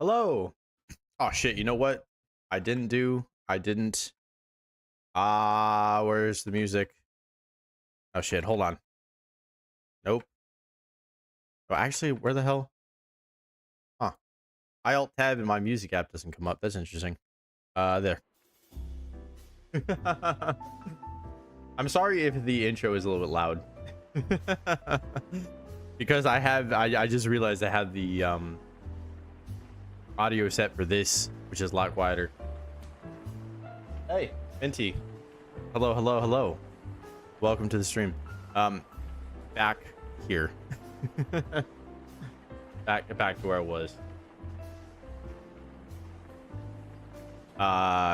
Hello. Oh shit, you know what? I didn't. Where's the music? Oh shit, hold on. Nope. Oh, actually, where the hell? Huh. I alt tab and my music app doesn't come up. That's interesting. There. I'm sorry if the intro is a little bit loud. Because I just realized I have the audio set for this, which is a lot quieter. Hey, Minty. Hello, hello, hello. Welcome to the stream. Back here. back to where I was.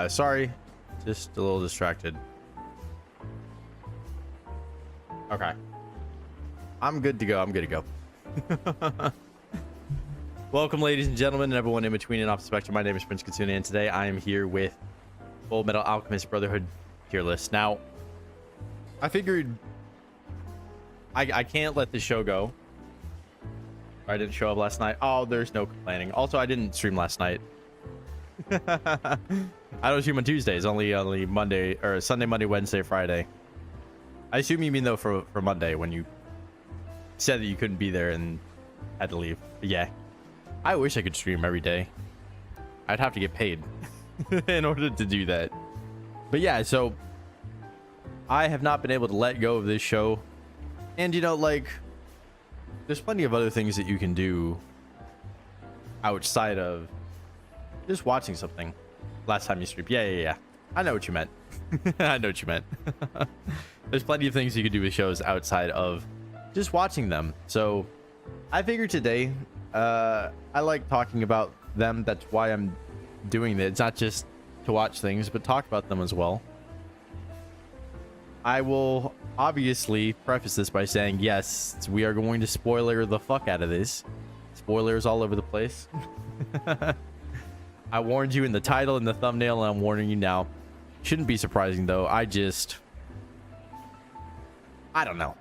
Sorry. Just a little distracted. Okay. I'm good to go. I'm good to go. Welcome, ladies and gentlemen, and everyone in between and off the spectrum. My name is Prince Katsuna, and today I am here with Full Metal Alchemist Brotherhood tier list. Now, I figured I can't let this show go. I didn't show up last night. Oh, there's no complaining. Also, I didn't stream last night. I don't stream on Tuesdays, only Monday or Sunday, Monday, Wednesday, Friday. I assume you mean though for Monday when you said that you couldn't be there and had to leave. But yeah, I wish I could stream every day. I'd have to get paid in order to do that. But yeah, so I have not been able to let go of this show. And you know, like, there's plenty of other things that you can do outside of just watching something. Last time you streamed. Yeah. I know what you meant. I know what you meant. There's plenty of things you can do with shows outside of just watching them. So I figured today, I like talking about them. That's why I'm doing this. It's not just to watch things, but talk about them as well. I will obviously preface this by saying, yes, we are going to spoiler the fuck out of this. Spoilers all over the place. I warned you in the title and the thumbnail, and I'm warning you now. Shouldn't be surprising, though. I don't know.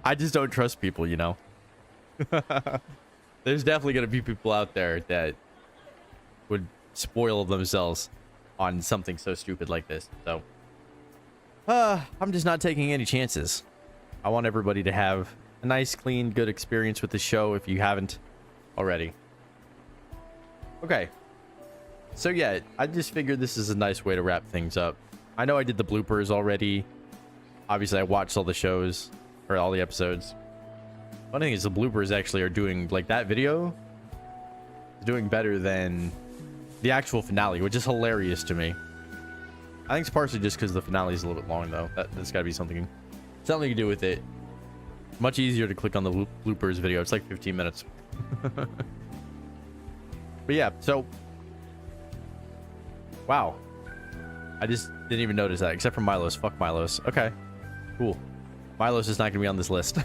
I just don't trust people, you know? There's definitely going to be people out there that would spoil themselves on something so stupid like this. So, I'm just not taking any chances. I want everybody to have a nice, clean, good experience with the show if you haven't already. Okay. So yeah, I just figured this is a nice way to wrap things up. I know I did the bloopers already. Obviously, I watched all the shows or all the episodes. One thing is the bloopers actually are doing, like, that video is doing better than the actual finale, which is hilarious to me. I think it's partially just because the finale is a little bit long, though. That's got to be something to do with it. Much easier to click on the bloopers video. It's like 15 minutes. But yeah, so wow, I just didn't even notice that, except for Milos. Fuck Milos. Okay, cool. Milos is not gonna be on this list.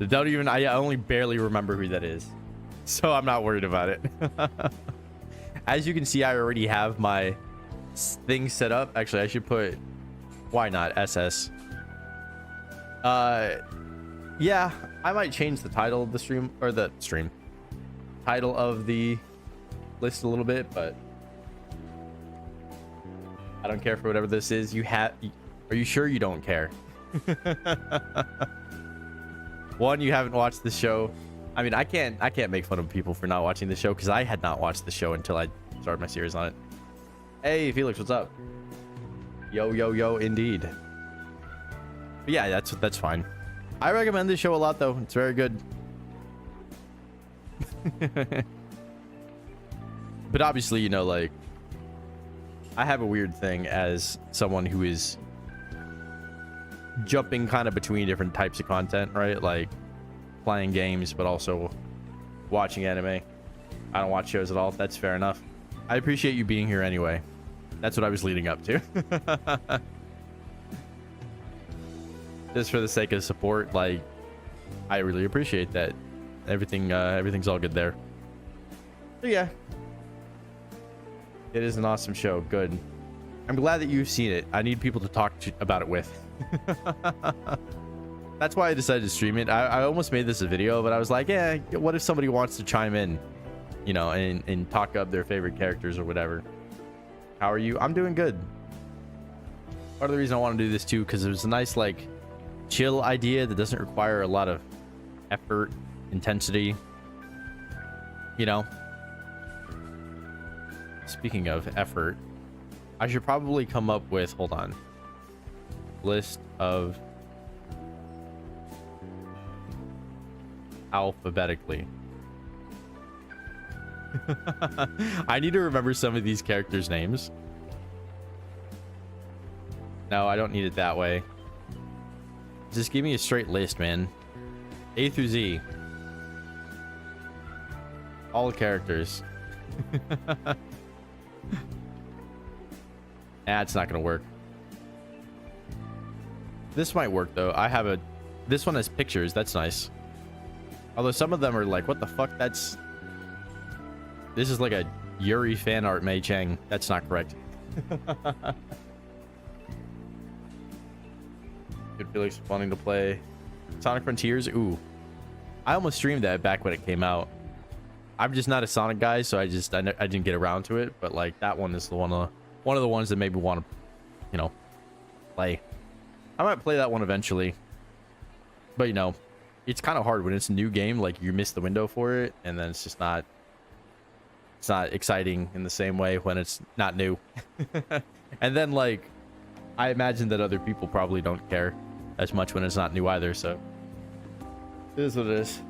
Don't even, I only barely remember who that is, so I'm not worried about it. As you can see, I already have my thing set up. Actually, I should put, why not, SS. Yeah, I might change the title of the stream, or the stream title of the list a little bit, but I don't care for whatever this is. Are you sure you don't care? One, you haven't watched the show. I mean, I can't make fun of people for not watching the show, because I had not watched the show until I started my series on it. Hey Felix, what's up? Yo, indeed. But yeah, that's fine. I recommend this show a lot, though. It's very good. But obviously, you know, like, I have a weird thing as someone who is jumping kind of between different types of content, right? Like playing games, but also watching anime. I don't watch shows at all. That's fair enough. I appreciate you being here anyway. That's what I was leading up to. Just for the sake of support, like, I really appreciate that. Everything's all good there. So yeah, it is an awesome show. Good. I'm glad that you've seen it. I need people to talk about it with. That's why I decided to stream it. I almost made this a video, but I was like, yeah, what if somebody wants to chime in, you know, and talk up their favorite characters or whatever. How are you? I'm doing good. Part of the reason I want to do this too, because it was a nice, like, chill idea that doesn't require a lot of effort, intensity, you know. Speaking of effort, I should probably come up with, hold on, list of alphabetically. I need to remember some of these characters' names. No, I don't need it that way. Just give me a straight list, man. A through Z. All characters. It's not gonna work. This might work though. This one has pictures. That's nice. Although some of them are like, what the fuck? This is like a Yuri fan art Mei Chang. That's not correct. Good feelings, wanting to play Sonic Frontiers. Ooh, I almost streamed that back when it came out. I'm just not a Sonic guy, so I didn't get around to it. But like that one is the one of the ones that made me want to, you know, play. I might play that one eventually, but you know, it's kind of hard when it's a new game. Like you miss the window for it, and then it's not exciting in the same way when it's not new. And then like, I imagine that other people probably don't care as much when it's not new either. So it is what it is.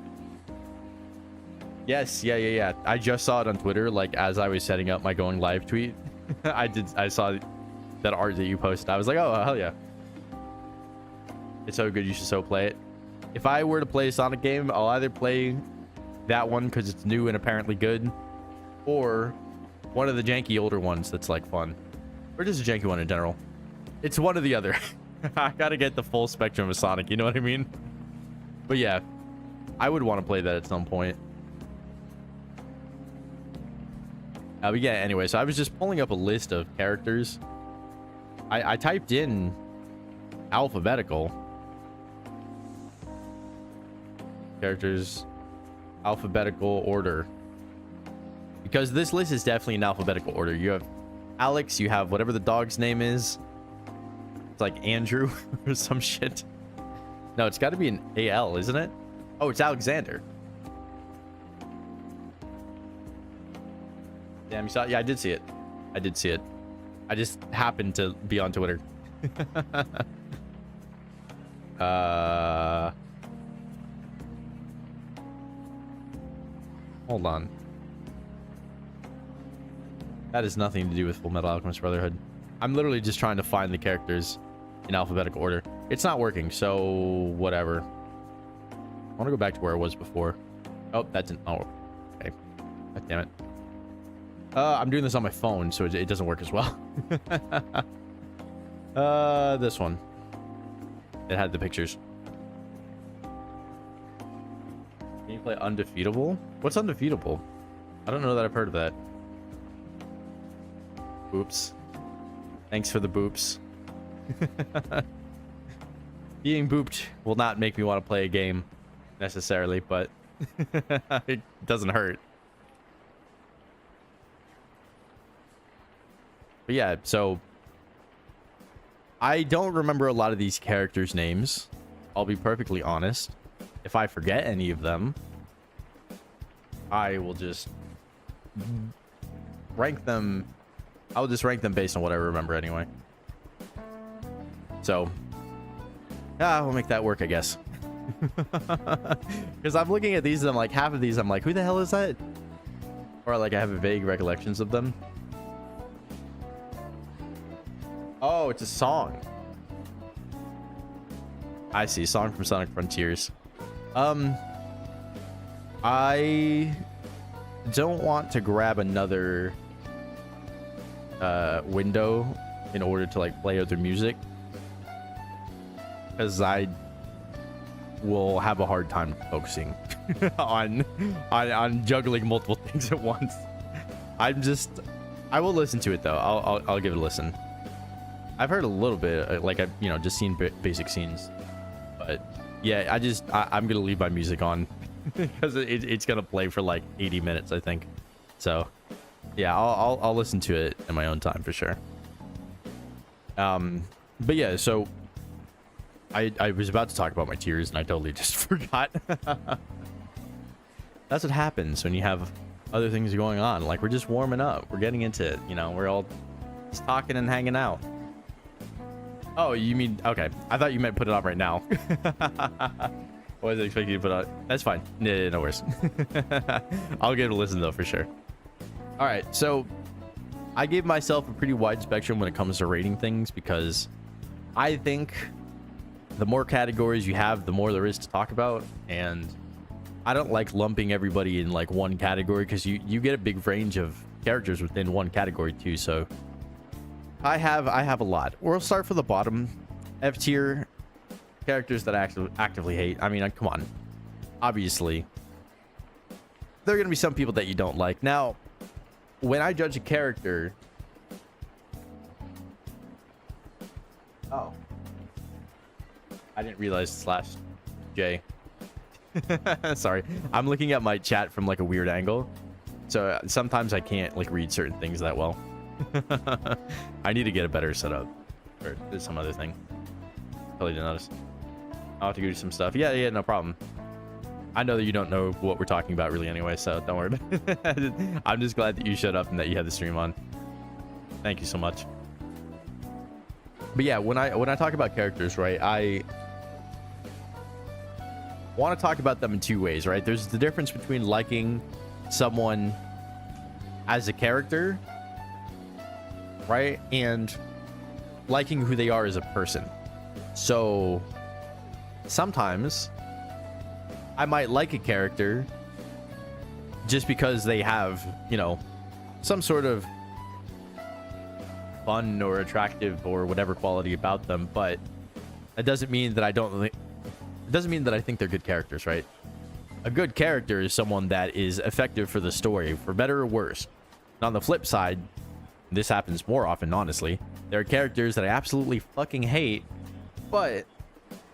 Yes, yeah. I just saw it on Twitter, like as I was setting up my going live tweet. I saw that art that you posted. I was like, oh hell yeah, it's so good, you should so play it. If I were to play a Sonic game, I'll either play that one because it's new and apparently good, or one of the janky older ones that's like fun, or just a janky one in general. It's one or the other. I gotta get the full spectrum of Sonic, you know what I mean? But yeah, I would want to play that at some point. But yeah, anyway, so I was just pulling up a list of characters. I typed in alphabetical. Characters, alphabetical order. Because this list is definitely in alphabetical order. You have Alex, you have whatever the dog's name is. It's like Andrew or some shit. No, it's got to be an AL, isn't it? Oh, it's Alexander. Damn, you saw it? Yeah, I did see it. I just happened to be on Twitter. Hold on. That has nothing to do with Full Metal Alchemist Brotherhood. I'm literally just trying to find the characters in alphabetical order. It's not working, so whatever. I want to go back to where I was before. Oh, that didn't. Oh, okay. God damn it. I'm doing this on my phone, so it doesn't work as well. This one. It had the pictures. Can you play Undefeatable? What's Undefeatable? I don't know that I've heard of that. Oops. Thanks for the boops. Being booped will not make me want to play a game necessarily, but it doesn't hurt. But yeah, so I don't remember a lot of these characters' names. I'll be perfectly honest. If I forget any of them, I will just rank them. I'll just rank them based on what I remember anyway. So, we'll make that work, I guess. Because I'm looking at these and I'm like, half of these, I'm like, who the hell is that? Or like, I have vague recollections of them. Oh, it's a song. I see. Song from Sonic Frontiers. I don't want to grab another window in order to like play other music, because I will have a hard time focusing on juggling multiple things at once. I will listen to it though. I'll give it a listen. I've heard a little bit, like I've just seen basic scenes, but Yeah, I'm gonna leave my music on because it's gonna play for like 80 minutes, I think. So yeah, I'll listen to it in my own time for sure. But yeah, so I was about to talk about my tiers and I totally just forgot. That's what happens when you have other things going on. Like, we're just warming up, we're getting into it, you know, we're all just talking and hanging out. Oh, you mean, okay, I thought you meant put it on right now. I wasn't expecting you to put it on. That's fine. No worries. I'll give it a listen though for sure. All right, so I gave myself a pretty wide spectrum when it comes to rating things, because I think the more categories you have, the more there is to talk about. And I don't like lumping everybody in like one category, because you get a big range of characters within one category too. So I have a lot. We'll start from the bottom. F tier characters that I actively hate. I mean, come on. Obviously, there are going to be some people that you don't like. Now, when I judge a character... Oh. I didn't realize /J. Sorry. I'm looking at my chat from like a weird angle. So sometimes I can't like read certain things that well. I need to get a better setup. Or there's some other thing. Totally didn't notice. I'll have to go do some stuff. Yeah, no problem. I know that you don't know what we're talking about really anyway, so don't worry. I'm just glad that you showed up and that you had the stream on. Thank you so much. But yeah, when I talk about characters, right, I want to talk about them in two ways, right? There's the difference between liking someone as a character, right, and liking who they are as a person. So sometimes I might like a character just because they have, you know, some sort of fun or attractive or whatever quality about them, but it doesn't mean that it doesn't mean that I think they're good characters, right? A good character is someone that is effective for the story, for better or worse. And on the flip side, this happens more often, honestly. There are characters that I absolutely fucking hate, but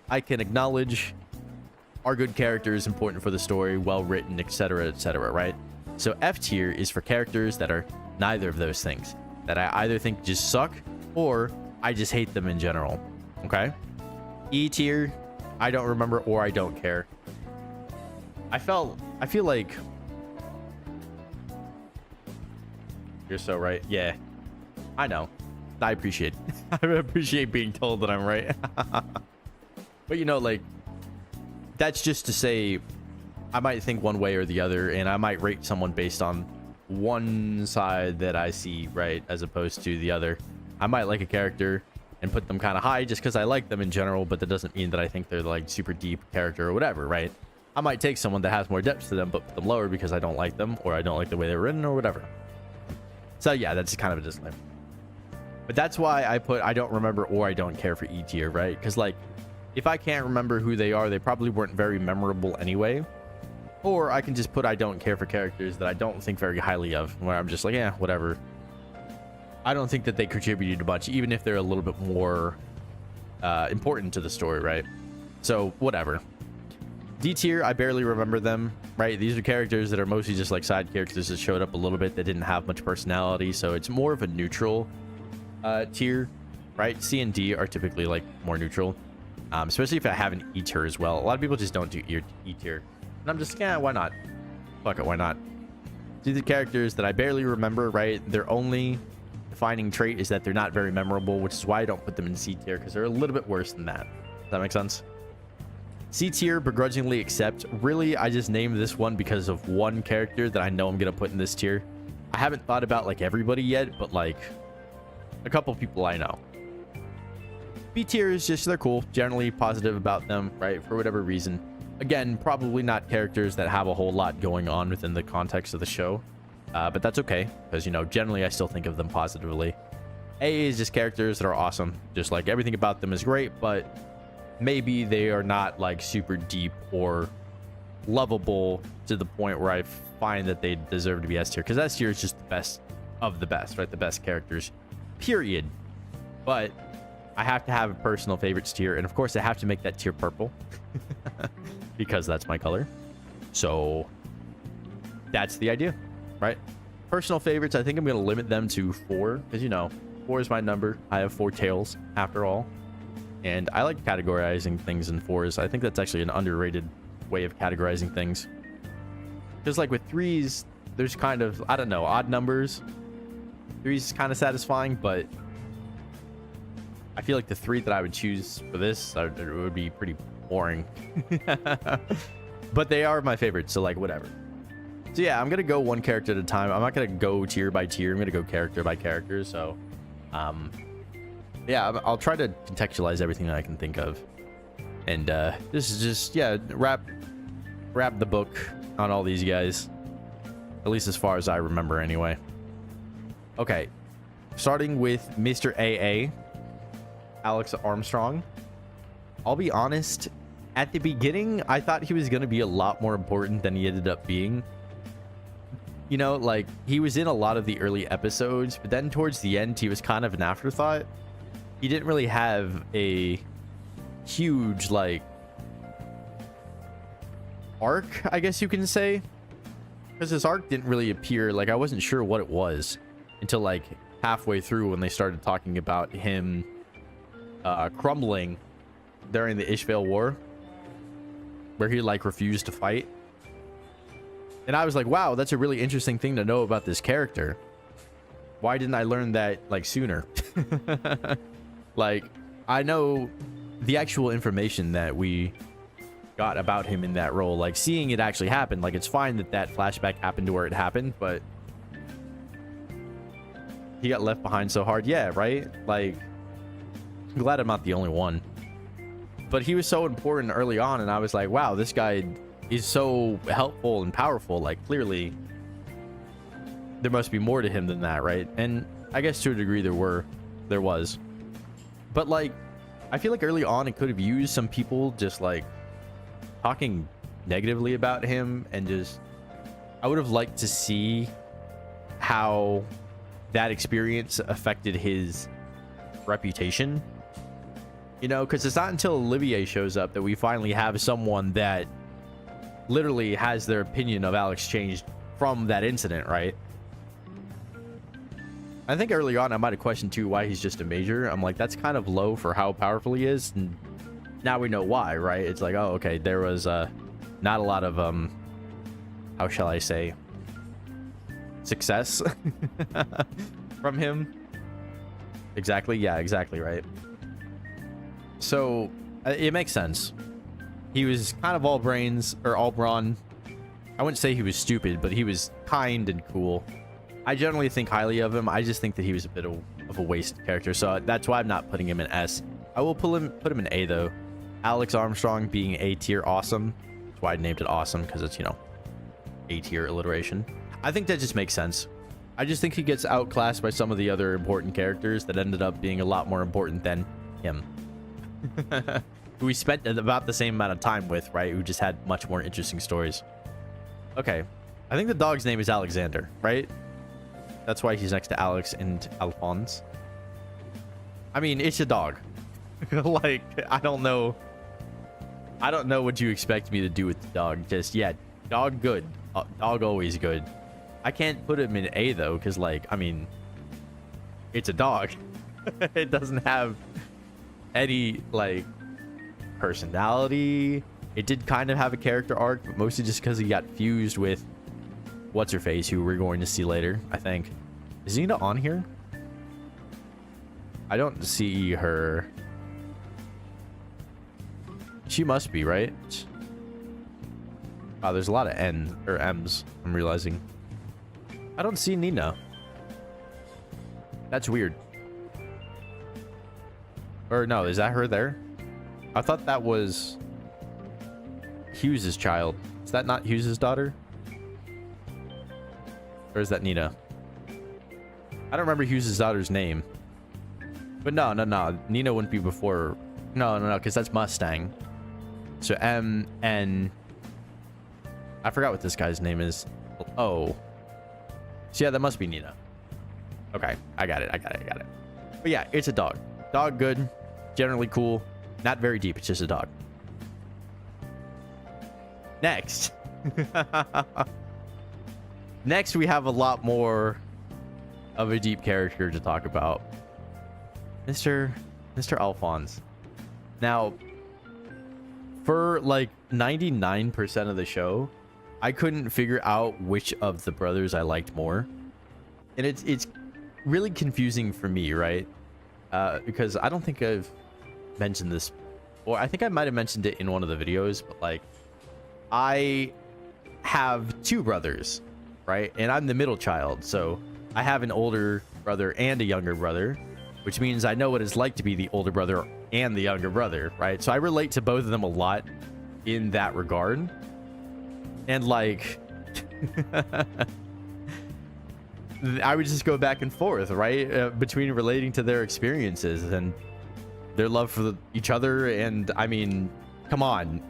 I can acknowledge are good characters, important for the story, well written, etc., right? So F tier is for characters that are neither of those things, that I either think just suck or I just hate them in general. Okay? E tier, I don't remember or I don't care. I feel like you're so right. Yeah, I know. I appreciate I appreciate being told that I'm right. But you know, like, that's just to say I might think one way or the other, and I might rate someone based on one side that I see, right, as opposed to the other. I might like a character and put them kind of high just because I like them in general, but that doesn't mean that I think they're like super deep character or whatever, right? I might take someone that has more depth to them but put them lower because I don't like them, or I don't like the way they're written or whatever. So yeah, that's kind of a disclaimer. But that's why I put I don't remember or I don't care for E tier, right? Because like, if I can't remember who they are, they probably weren't very memorable anyway. Or I can just put I don't care for characters that I don't think very highly of, where I'm just like, yeah, whatever. I don't think that they contributed much, even if they're a little bit more important to the story, right? So whatever. D tier, I barely remember them, right? These are characters that are mostly just like side characters that showed up a little bit that didn't have much personality, so it's more of a neutral tier, right? C and D are typically like more neutral, especially if I have an E tier as well. A lot of people just don't do E tier, and I'm just, yeah, why not? Fuck it, why not? These are characters that I barely remember, right? Their only defining trait is that they're not very memorable, which is why I don't put them in C tier, because they're a little bit worse than that. Does that make sense? C tier, begrudgingly accept. Really, I just named this one because of one character that I know I'm gonna put in this tier. I haven't thought about like everybody yet, but like a couple people I know. B tier is just, they're cool, generally positive about them, right, for whatever reason. Again, probably not characters that have a whole lot going on within the context of the show, but that's okay, because, you know, generally I still think of them positively. A is just characters that are awesome, just like everything about them is great, but maybe they are not like super deep or lovable to the point where I find that they deserve to be S tier, because S tier is just the best of the best, right? The best characters, period. But I have to have a personal favorites tier, and of course I have to make that tier purple because that's my color. So that's the idea, right? Personal favorites, I think I'm going to limit them to 4 because, you know, 4 is my number. I have 4 tails after all, and I like categorizing things in 4s. I think that's actually an underrated way of categorizing things, because like with 3s, there's kind of, I don't know, odd numbers. 3s is kind of satisfying, but I feel like the 3 that I would choose for this it would be pretty boring. But they are my favorites, so like whatever. So yeah, I'm gonna go one character at a time. I'm not gonna go tier by tier. I'm gonna go character by character. So yeah, I'll try to contextualize everything that I can think of, and this is just, yeah, wrap the book on all these guys, at least as far as I remember anyway. Okay, starting with Mr. AA, Alex Armstrong. I'll be honest, at the beginning, I thought he was going to be a lot more important than he ended up being. You know, like, he was in a lot of the early episodes, but then towards the end, he was kind of an afterthought. He didn't really have a huge, like, arc, I guess you can say. Because his arc didn't really appear, like, I wasn't sure what it was until, like, halfway through when they started talking about him crumbling during the Ishvale War, where he like refused to fight. And I was like, wow, that's a really interesting thing to know about this character. Why didn't I learn that like sooner? Like, I know the actual information that we got about him in that role, like seeing it actually happen, like it's fine that that flashback happened to where it happened, but he got left behind so hard. Yeah, right? Like, I'm glad I'm not the only one. But he was so important early on, and I was like, wow, this guy is so helpful and powerful. Like, clearly, there must be more to him than that, right? And I guess to a degree there was. But, like, I feel like early on it could have used some people just, like, talking negatively about him, and just, I would have liked to see how that experience affected his reputation. You know, because it's not until Olivier shows up that we finally have someone that literally has their opinion of Alex changed from that incident, right? I think early on I might have questioned too why he's just a major. I'm like, that's kind of low for how powerful he is, and now we know why, right? It's like, oh, okay, there was not a lot of how shall I say, success from him. Exactly, yeah, exactly, right. So it makes sense. He was kind of all brains, or all brawn. I wouldn't say he was stupid, but he was kind and cool. I generally think highly of him. I just think that he was a bit of a wasted character, so that's why I'm not putting him in S. I will put him in A though. Alex Armstrong being A tier, awesome. That's why I named it awesome, because it's, you know, A tier alliteration. I think that just makes sense. I just think he gets outclassed by some of the other important characters that ended up being a lot more important than him. Who we spent about the same amount of time with, right? Who just had much more interesting stories. Okay, I think the dog's name is Alexander, right? That's why he's next to Alex and Alphonse. I mean, it's a dog. Like, I don't know what you expect me to do with the dog. Just, yeah, dog good. Dog always good. I can't put him in A though, because, like, I mean, it's a dog. It doesn't have any, like, personality. It did kind of have a character arc, but mostly just because he got fused with what's her face, who we're going to see later, I think. Is Nina on here? I don't see her. She must be, right? Wow, there's a lot of N or M's, I'm realizing. I don't see Nina. That's weird. Or no, is that her there? I thought that was Hughes' child. Is that not Hughes' daughter? Or is that Nina? I don't remember Hughes' daughter's name. But no. Nina wouldn't be before. No, because that's Mustang. So M, N. I forgot what this guy's name is. O. So yeah, that must be Nina. Okay, I got it. But yeah, it's a dog. Dog good. Generally cool. Not very deep. It's just a dog. Next. Next, we have a lot more of a deep character to talk about. Mr. Alphonse. Now, for like 99% of the show, I couldn't figure out which of the brothers I liked more. And it's really confusing for me, right? Because I don't think I've mentioned this, or I think I might have mentioned it in one of the videos, but like, I have two brothers, right? And I'm the middle child, so I have an older brother and a younger brother, which means I know what it's like to be the older brother and the younger brother, right? So I relate to both of them a lot in that regard. And like I would just go back and forth, right? Between relating to their experiences and their love for each other. And I mean, come on.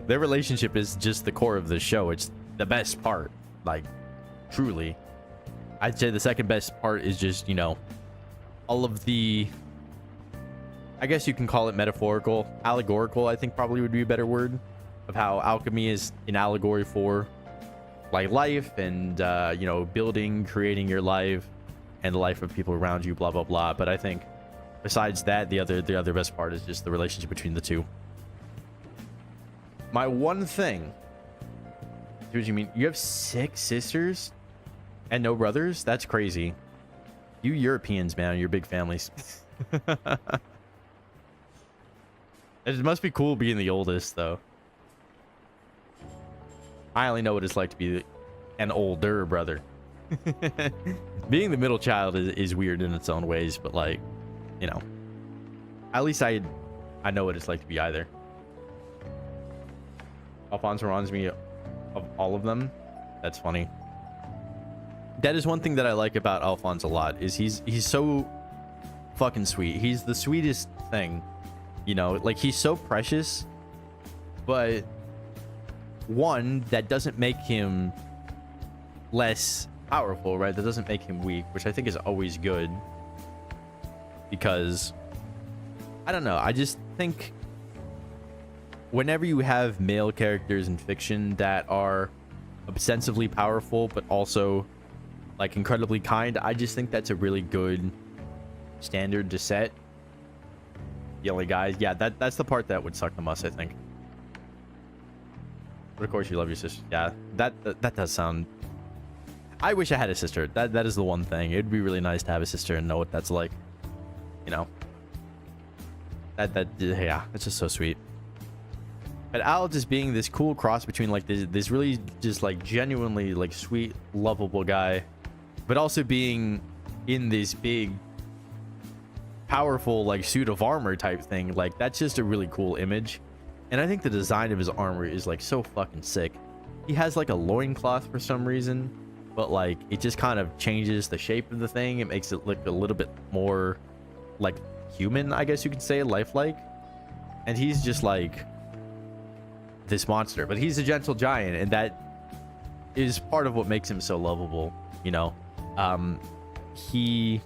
Their relationship is just the core of the show. It's the best part. Like, truly. I'd say the second best part is just, you know, all of the, I guess you can call it metaphorical, allegorical, I think probably would be a better word, of how alchemy is an allegory for like life and, you know, building, creating your life and the life of people around you, blah, blah, blah. But I think besides that, the other best part is just the relationship between the two. My one thing, what do you mean? You have 6 sisters and no brothers? That's crazy. You Europeans, man, you're big families. It must be cool being the oldest, though. I only know what it's like to be an older brother. Being the middle child is weird in its own ways, but like, you know, at least I know what it's like to be either. Alphonse reminds me of all of them. That's funny. That is one thing that I like about Alphonse a lot, is he's so fucking sweet. He's the sweetest thing, you know, like he's so precious, but one, that doesn't make him less powerful, right? That doesn't make him weak, which I think is always good, because I don't know, I just think whenever you have male characters in fiction that are ostensibly powerful but also like incredibly kind, I just think that's a really good standard to set. The only guys, yeah, that's the part that would suck the most, I think. But of course you love your sister. Yeah, that does sound, I wish I had a sister. That is the one thing. It'd be really nice to have a sister and know what that's like, you know. Yeah, it's just so sweet. But Al just being this cool cross between like this really just like genuinely like sweet, lovable guy, but also being in this big, powerful like suit of armor type thing. Like, that's just a really cool image. And I think the design of his armor is like so fucking sick. He has like a loincloth for some reason, but like it just kind of changes the shape of the thing. It makes it look a little bit more like human, I guess you could say, lifelike. And he's just like this monster, but he's a gentle giant, and that is part of what makes him so lovable, you know. He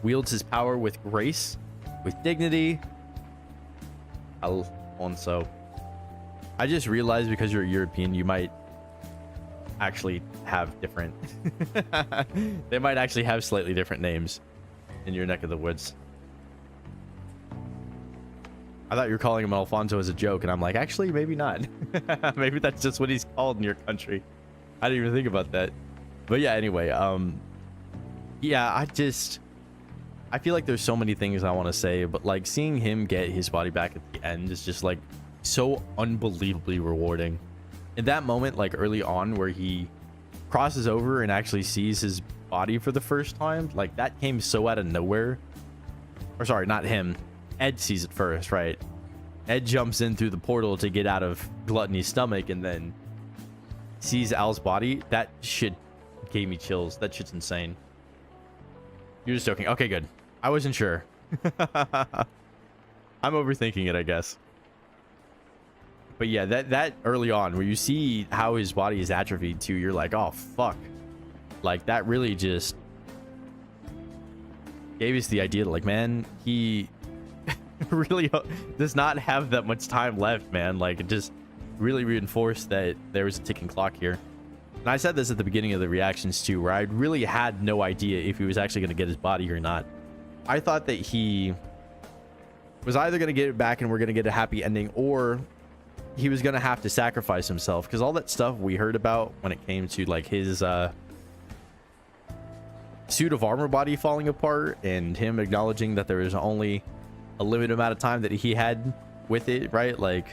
wields his power with grace, with dignity. Alfonso, I just realized because you're European, you might actually have different they might actually have slightly different names in your neck of the woods. I thought you were calling him Alfonso as a joke, and I'm like, actually, maybe not. Maybe that's just what he's called in your country. I didn't even think about that. But yeah, anyway, yeah, I feel like there's so many things I want to say, but like seeing him get his body back at the end is just like so unbelievably rewarding. In that moment, like early on, where he crosses over and actually sees his body for the first time, like that came so out of nowhere. Or sorry, not him. Ed sees it first, right? Ed jumps in through the portal to get out of Gluttony's stomach and then sees Al's body. That shit gave me chills. That shit's insane. You're just joking. Okay, good. I wasn't sure. I'm overthinking it, I guess. But yeah, that early on, where you see how his body is atrophied too, you're like, oh, fuck. Like, that really just gave us the idea that, like, man, he really does not have that much time left, man. Like, it just really reinforced that there was a ticking clock here. And I said this at the beginning of the reactions too, where I really had no idea if he was actually going to get his body or not. I thought that he was either going to get it back and we're going to get a happy ending, or he was going to have to sacrifice himself, because all that stuff we heard about when it came to like his suit of armor body falling apart and him acknowledging that there was only a limited amount of time that he had with it, right? Like,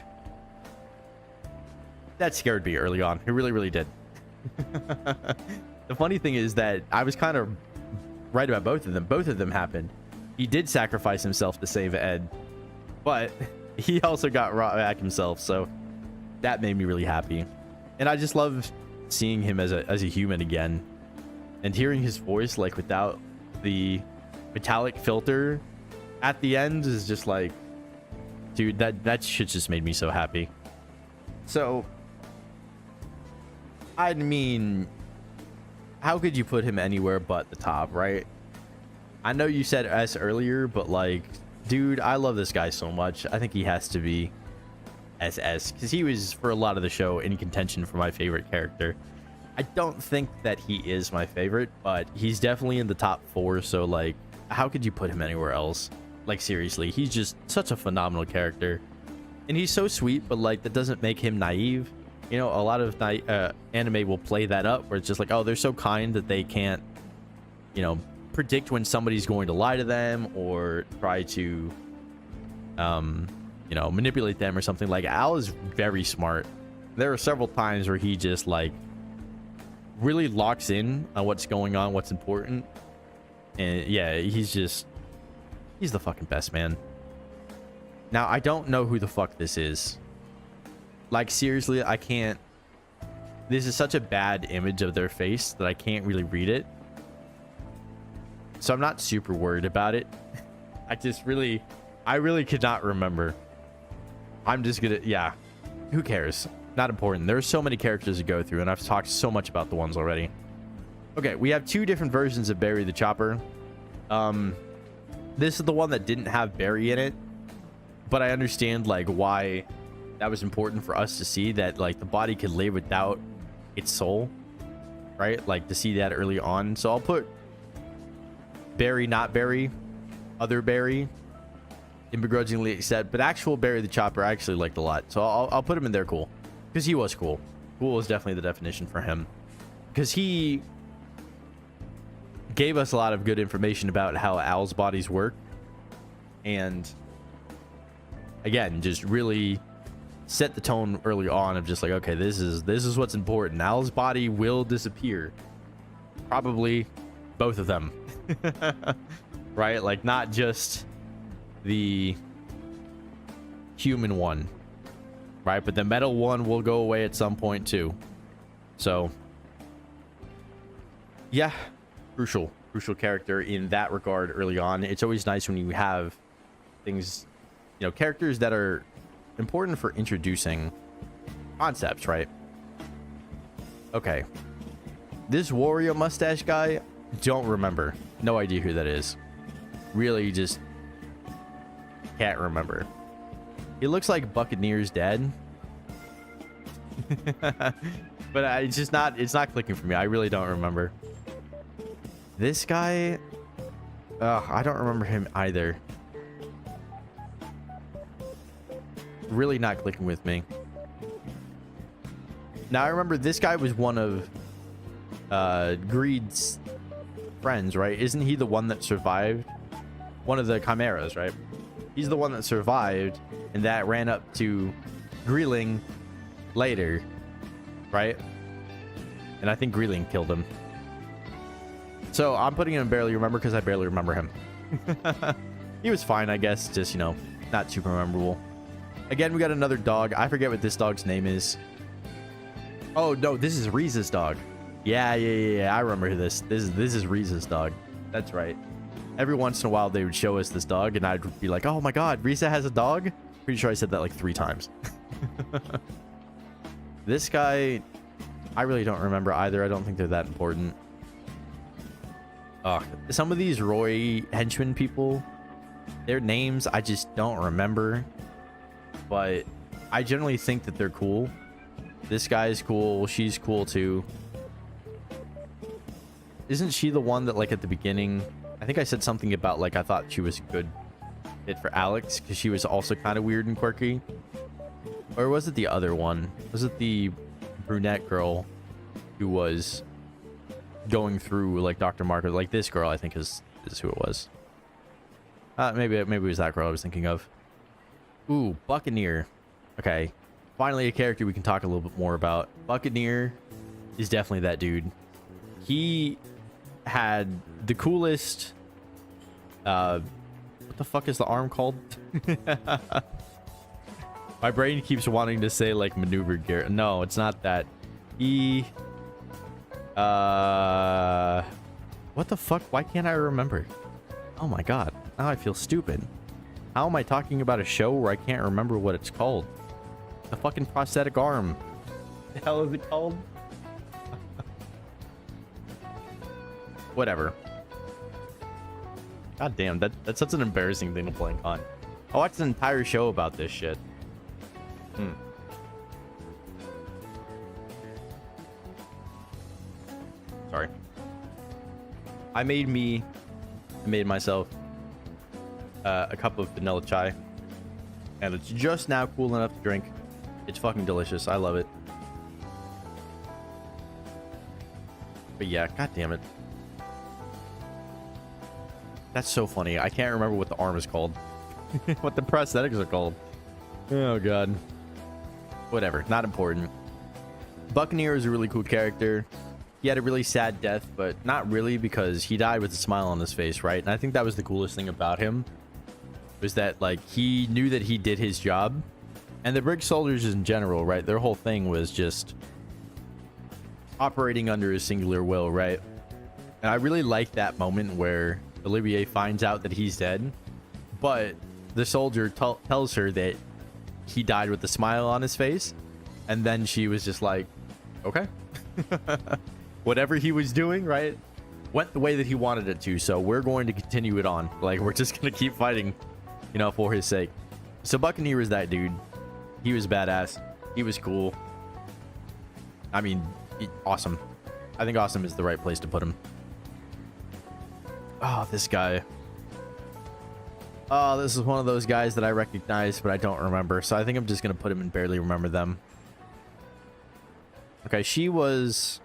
that scared me early on. It really, really did. The funny thing is that I was kind of right about both of them. Both of them happened. He did sacrifice himself to save Ed, but he also got brought back himself, so that made me really happy. And I just love seeing him as a human again, and hearing his voice like without the metallic filter at the end is just like, dude, that shit just made me so happy. So I mean, how could you put him anywhere but the top, right? I know you said S earlier, but like, dude, I love this guy so much. I think he has to be SS, because he was, for a lot of the show, in contention for my favorite character. I don't think that he is my favorite, but he's definitely in the top 4. So like, how could you put him anywhere else? Like, seriously, he's just such a phenomenal character, and he's so sweet, but like, that doesn't make him naive. You know, a lot of anime will play that up, where it's just like, oh, they're so kind that they can't, you know, predict when somebody's going to lie to them or try to, you know, manipulate them or something. Like, Al is very smart. There are several times where he just like really locks in on what's going on, what's important. And yeah, he's the fucking best, man. Now, I don't know who the fuck this is. Like, seriously, I can't. This is such a bad image of their face that I can't really read it. So I'm not super worried about it. I really could not remember. I'm just gonna, yeah. Who cares? Not important. There are so many characters to go through, and I've talked so much about the ones already. Okay, we have 2 different versions of Barry the Chopper. This is the one that didn't have Barry in it, but I understand like why that was important for us to see, that like the body could live without its soul, right? Like, to see that early on. So I'll put Barry, not Barry, other Barry, and begrudgingly accept, but actual Barry the Chopper I actually liked a lot, so I'll put him in there. Cool, because he was cool. Cool is definitely the definition for him, because he gave us a lot of good information about how Al's bodies work, and again, just really set the tone early on of just like, okay, this is what's important. Al's body will disappear, probably both of them. Right? Like, not just the human one, right? But the metal one will go away at some point too. So yeah, crucial character in that regard early on. It's always nice when you have things, you know, characters that are important for introducing concepts, right? Okay, this Wario mustache guy, don't remember. No idea who that is. Really, just can't remember. He looks like Buccaneer's dad. But it's not clicking for me. I really don't remember. This guy, I don't remember him either. Really not clicking with me. Now, I remember this guy was one of Greed's friends, right? Isn't he the one that survived? One of the chimeras, right? He's the one that survived, and that ran up to Greeling later, right? And I think Greeling killed him. So I'm putting him in barely remember, because I barely remember him. He was fine, I guess. Just, you know, not super memorable. Again, we got another dog. I forget what this dog's name is. Oh, no, this is Riza's dog. Yeah. I remember this. This is Riza's dog. That's right. Every once in a while, they would show us this dog, and I'd be like, oh my god, Riza has a dog? Pretty sure I said that like 3 times. This guy, I really don't remember either. I don't think they're that important. Some of these Roy henchman people, their names I just don't remember, but I generally think that they're cool. This guy's cool. She's cool too. Isn't she the one that, like, at the beginning, I think I said something about, like, I thought she was a good fit for Alex because she was also kind of weird and quirky? Or was it the other one? Was it the brunette girl who was going through, like, Dr. Marco? Like, this girl, I think, is who it was. Maybe it was that girl I was thinking of. Ooh, Buccaneer. Okay. Finally, a character we can talk a little bit more about. Buccaneer is definitely that dude. He had the coolest... what the fuck is the arm called? My brain keeps wanting to say, like, maneuver gear. No, it's not that. He... what the fuck? Why can't I remember? Oh my god. Now I feel stupid. How am I talking about a show where I can't remember what it's called? The fucking prosthetic arm. What the hell is it called? Whatever. God damn, that's such an embarrassing thing to blank on. I watched an entire show about this shit. Sorry. I made myself a cup of vanilla chai, and it's just now cool enough to drink. It's fucking delicious. I love it. But yeah, god damn it. That's so funny. I can't remember what the arm is called. What the prosthetics are called. Oh god. Whatever, not important. Buccaneer is a really cool character. He had a really sad death, but not really, because he died with a smile on his face, right? And I think that was the coolest thing about him, was that, like, he knew that he did his job. And the Brig soldiers in general, right? Their whole thing was just operating under his singular will, right? And I really like that moment where Olivier finds out that he's dead, but the soldier tells her that he died with a smile on his face. And then she was just like, okay. Whatever he was doing, right, went the way that he wanted it to, so we're going to continue it on. Like, we're just gonna keep fighting, you know, for his sake. So Buccaneer was that dude. He was badass. He was cool. I mean, awesome. I think awesome is the right place to put him. Oh, this guy. Oh, this is one of those guys that I recognize, but I don't remember. So I think I'm just gonna put him and barely remember them. Okay, she was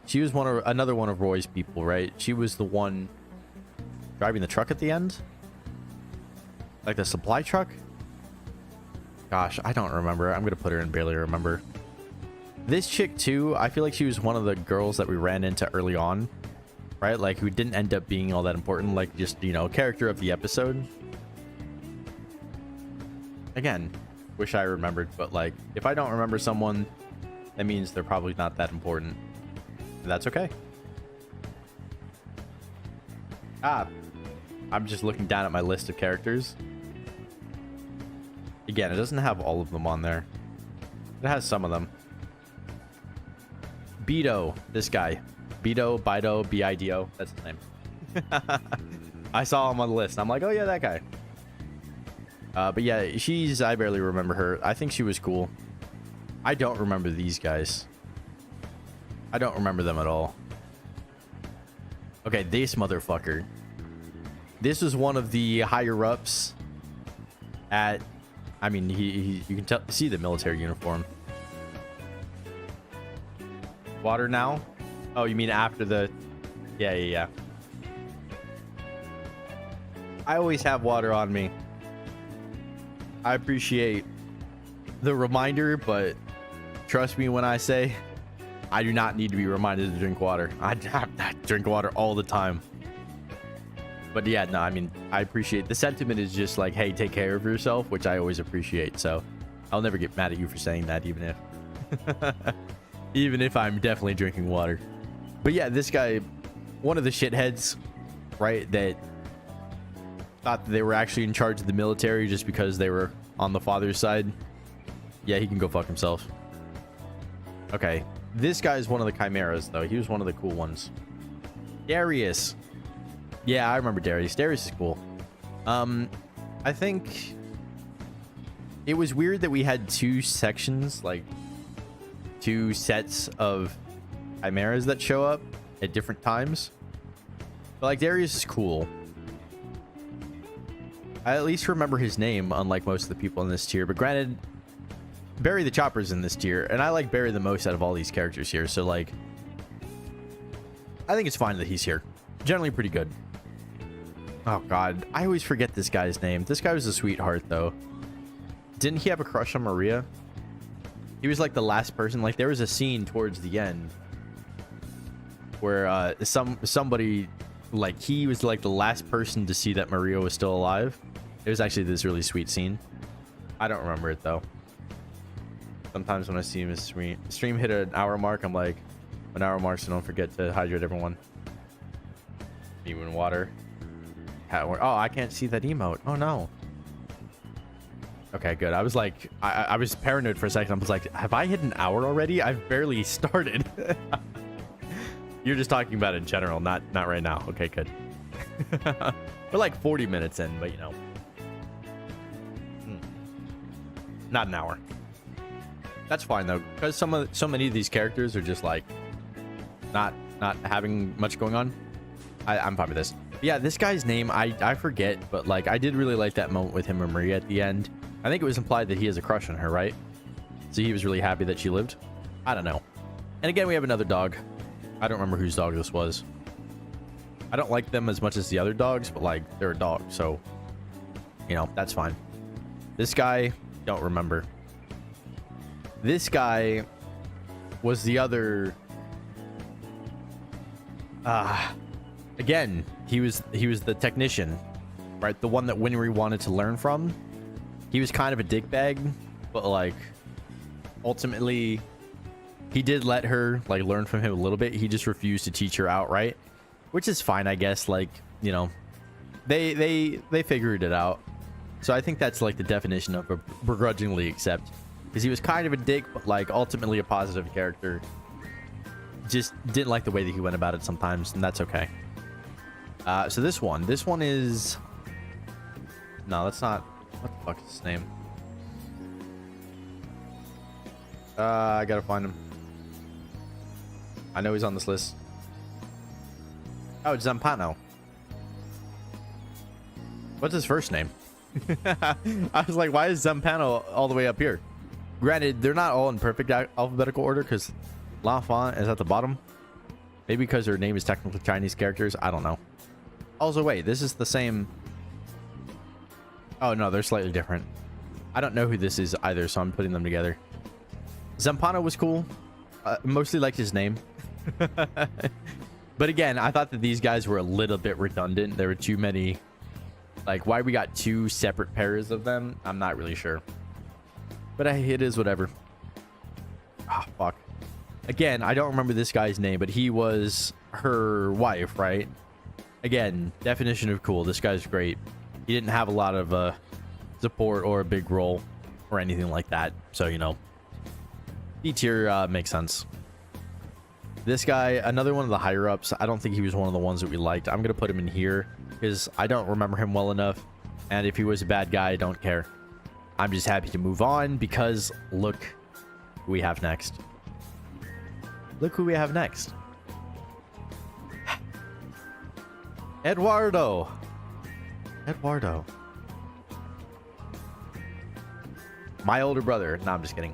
another one of Roy's people, right? She was the one driving the truck at the end, like the supply truck. Gosh, I don't remember. I'm gonna put her in barely remember. This chick too, I feel like she was one of the girls that we ran into early on, right? Like, who didn't end up being all that important, like, just, you know, character of the episode. Again, wish I remembered, but, like, if I don't remember someone, that means they're probably not that important. And that's okay. I'm just looking down at my list of characters. Again, it doesn't have all of them on there. It has some of them. Bido, this guy. Bido, B-I-D-O. That's his name. I saw him on the list. I'm like, oh yeah, that guy. But yeah, I barely remember her. I think she was cool. I don't remember these guys. I don't remember them at all. Okay, this motherfucker. This was one of the higher ups at... I mean, you can see the military uniform. Water now? Oh, you mean after the... Yeah. I always have water on me. I appreciate the reminder, but trust me when I say I do not need to be reminded to drink water. I drink water all the time. But yeah, no, I mean, I appreciate the sentiment is just like, hey, take care of yourself, which I always appreciate. So I'll never get mad at you for saying that, even if I'm definitely drinking water. But yeah, this guy, one of the shitheads, right, that thought that they were actually in charge of the military just because they were on the father's side. Yeah, he can go fuck himself. Okay, this guy is one of the chimeras, though. He was one of the cool ones. Darius. Yeah, I remember Darius. Darius is cool. I think it was weird that we had two sections, like two sets of chimeras that show up at different times. But like Darius is cool. I at least remember his name, unlike most of the people in this tier. But granted, Barry the Chopper's in this tier, and I like Barry the most out of all these characters here. So like, I think it's fine that he's here. Generally pretty good. Oh god, I always forget this guy's name. This guy was a sweetheart though. Didn't he have a crush on Maria? He was like the last person. Like there was a scene towards the end where somebody, like he was like the last person to see that Maria was still alive. It was actually this really sweet scene. I don't remember it though. Sometimes when I see him stream hit an hour mark, I'm like, an hour mark, so don't forget to hydrate everyone. Even water. Oh, I can't see that emote. Oh no. Okay, good. I was like, I was paranoid for a second. I was like, have I hit an hour already? I've barely started. You're just talking about it in general, not right now. Okay, good. We're like 40 minutes in, but you know, not an hour. That's fine though, because so many of these characters are just like not having much going on. I'm fine with this. Yeah, this guy's name I forget, but like I did really like that moment with him and Maria at the end. I think it was implied that he has a crush on her, right? So he was really happy that she lived. I don't know. And again, we have another dog. I don't remember whose dog this was. I don't like them as much as the other dogs, but like they're a dog, so you know, that's fine. This guy, don't remember. This guy was the other again, he was the technician, right? The one that Winry wanted to learn from. He was kind of a dickbag, but like ultimately he did let her like learn from him a little bit. He just refused to teach her outright, which is fine, I guess. Like, you know, they figured it out. So I think that's like the definition of a begrudgingly accept, because he was kind of a dick, but like ultimately a positive character. Just didn't like the way that he went about it sometimes, and that's okay. So this one is, no, that's not, what the fuck is his name? I gotta find him. I know he's on this list. Oh, it's Zampano. What's his first name? I was like, why is Zampano all the way up here? Granted, they're not all in perfect alphabetical order, because L'Enfant is at the bottom. Maybe because her name is technically Chinese characters. I don't know. Also, wait, this is the same. Oh, no, they're slightly different. I don't know who this is either, so I'm putting them together. Zampano was cool. Mostly liked his name. But again, I thought that these guys were a little bit redundant. There were too many. Like, why we got two separate pairs of them, I'm not really sure. But it is whatever. Ah, fuck. Again, I don't remember this guy's name, but he was her wife, right? Again, definition of cool. This guy's great. He didn't have a lot of support or a big role or anything like that. So, you know, D tier makes sense. This guy, another one of the higher ups. I don't think he was one of the ones that we liked. I'm going to put him in here because I don't remember him well enough. And if he was a bad guy, I don't care. I'm just happy to move on because look who we have next. Look who we have next. Eduardo. My older brother. No, I'm just kidding.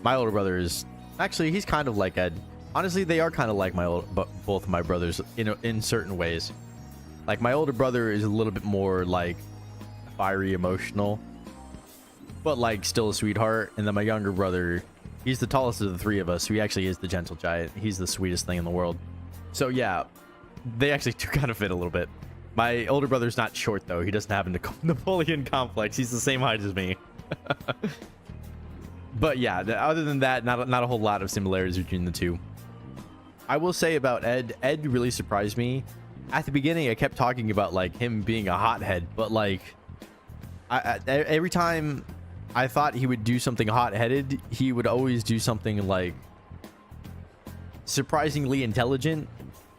My older brother is actually, he's kind of like Ed. Honestly, they are kind of like both of my brothers in certain ways. Like my older brother is a little bit more like fiery, emotional, but like still a sweetheart. And then my younger brother, he's the tallest of the three of us, so he actually is the gentle giant. He's the sweetest thing in the world. So yeah, they actually do kind of fit a little bit. My older brother's not short though. He doesn't have a Napoleon complex. He's the same height as me. But yeah, other than that, not a whole lot of similarities between the two. I will say about Ed really surprised me. At the beginning, I kept talking about like him being a hothead, but like every time I thought he would do something hot-headed, he would always do something like surprisingly intelligent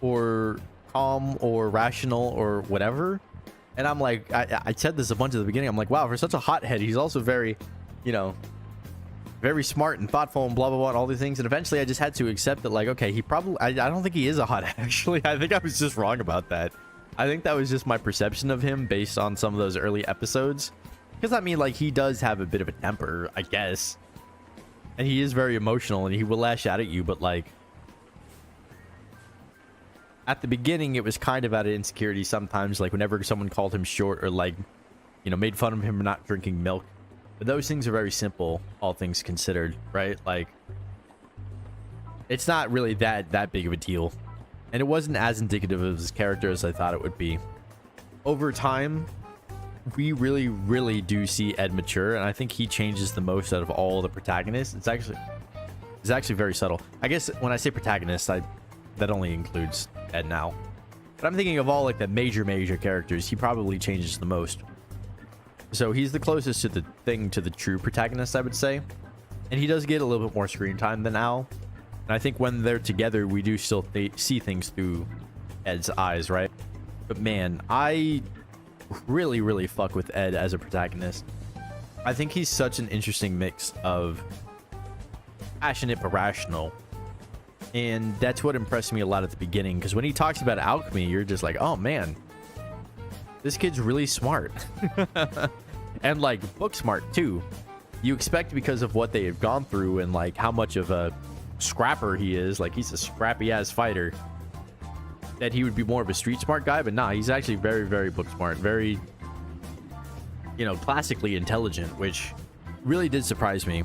or calm or rational or whatever. And I'm like, I said this a bunch at the beginning. I'm like, wow, for such a hothead, he's also very, you know, very smart and thoughtful and blah, blah, blah, and all these things. And eventually I just had to accept that, like, okay, he probably, I don't think he is a hothead, actually. I think I was just wrong about that. I think that was just my perception of him based on some of those early episodes. Because, I mean, like, he does have a bit of a temper, I guess. And he is very emotional and he will lash out at you, but, like, at the beginning, it was kind of out of insecurity sometimes, like, whenever someone called him short or, like, you know, made fun of him for not drinking milk. But those things are very simple, all things considered, right? Like, it's not really that big of a deal. And it wasn't as indicative of his character as I thought it would be. Over time, we really do see Ed mature, and I think he changes the most out of all the protagonists. It's actually very subtle. I guess when I say protagonist, that only includes Ed now. But I'm thinking of all, like, the major characters. He probably changes the most. So he's the closest to the true protagonist, I would say. And he does get a little bit more screen time than Al. And I think when they're together, we do still see things through Ed's eyes, right? But man, I really fuck with Ed as a protagonist. I think he's such an interesting mix of passionate but rational. And that's what impressed me a lot at the beginning. Because when he talks about alchemy, you're just like, oh man, this kid's really smart. And, like, book smart too. You expect, because of what they have gone through and, like, how much of a scrapper he is, like, he's a scrappy ass fighter, that he would be more of a street smart guy. But nah, he's actually very book smart, very, you know, classically intelligent, which really did surprise me.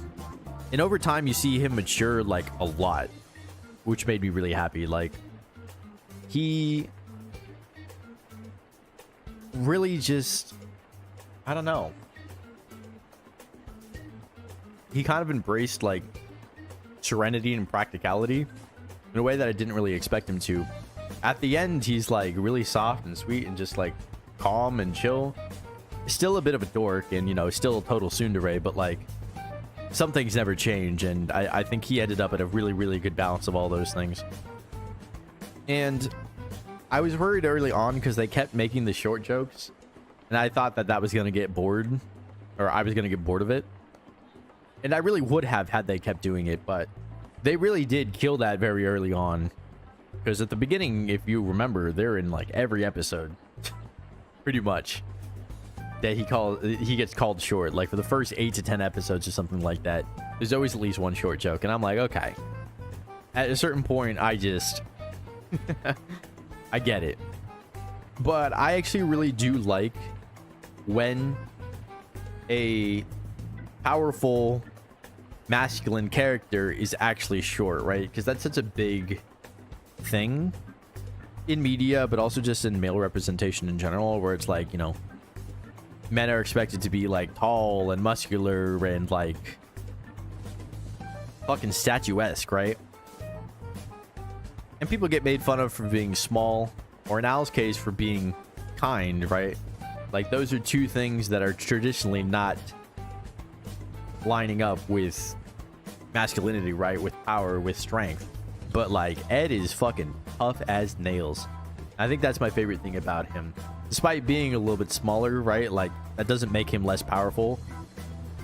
And over time you see him mature, like, a lot, which made me really happy. Like, he really just, I don't know, he kind of embraced, like, serenity and practicality in a way that I didn't really expect him to. At the end, he's, like, really soft and sweet and just, like, calm and chill. Still a bit of a dork and, you know, still a total tsundere, but, like, some things never change, and I think he ended up at a really good balance of all those things. And I was worried early on because they kept making the short jokes, and I thought that was going to get bored, or I was going to get bored of it. And I really would have had they kept doing it, but they really did kill that very early on. Because at the beginning, if you remember, they're in, like, every episode, pretty much, that he gets called short. Like, for the first 8 to 10 episodes or something like that, there's always at least one short joke. And I'm like, okay. At a certain point, I just I get it. But I actually really do like when a powerful masculine character is actually short, right? Because that's such a big thing in media, but also just in male representation in general, where it's like, you know, men are expected to be, like, tall and muscular and, like, fucking statuesque, right? And people get made fun of for being small, or in Al's case, for being kind, right? Like, those are two things that are traditionally not lining up with masculinity, right? With power, with strength. But, like, Ed is fucking tough as nails. I think that's my favorite thing about him. Despite being a little bit smaller, right? Like, that doesn't make him less powerful.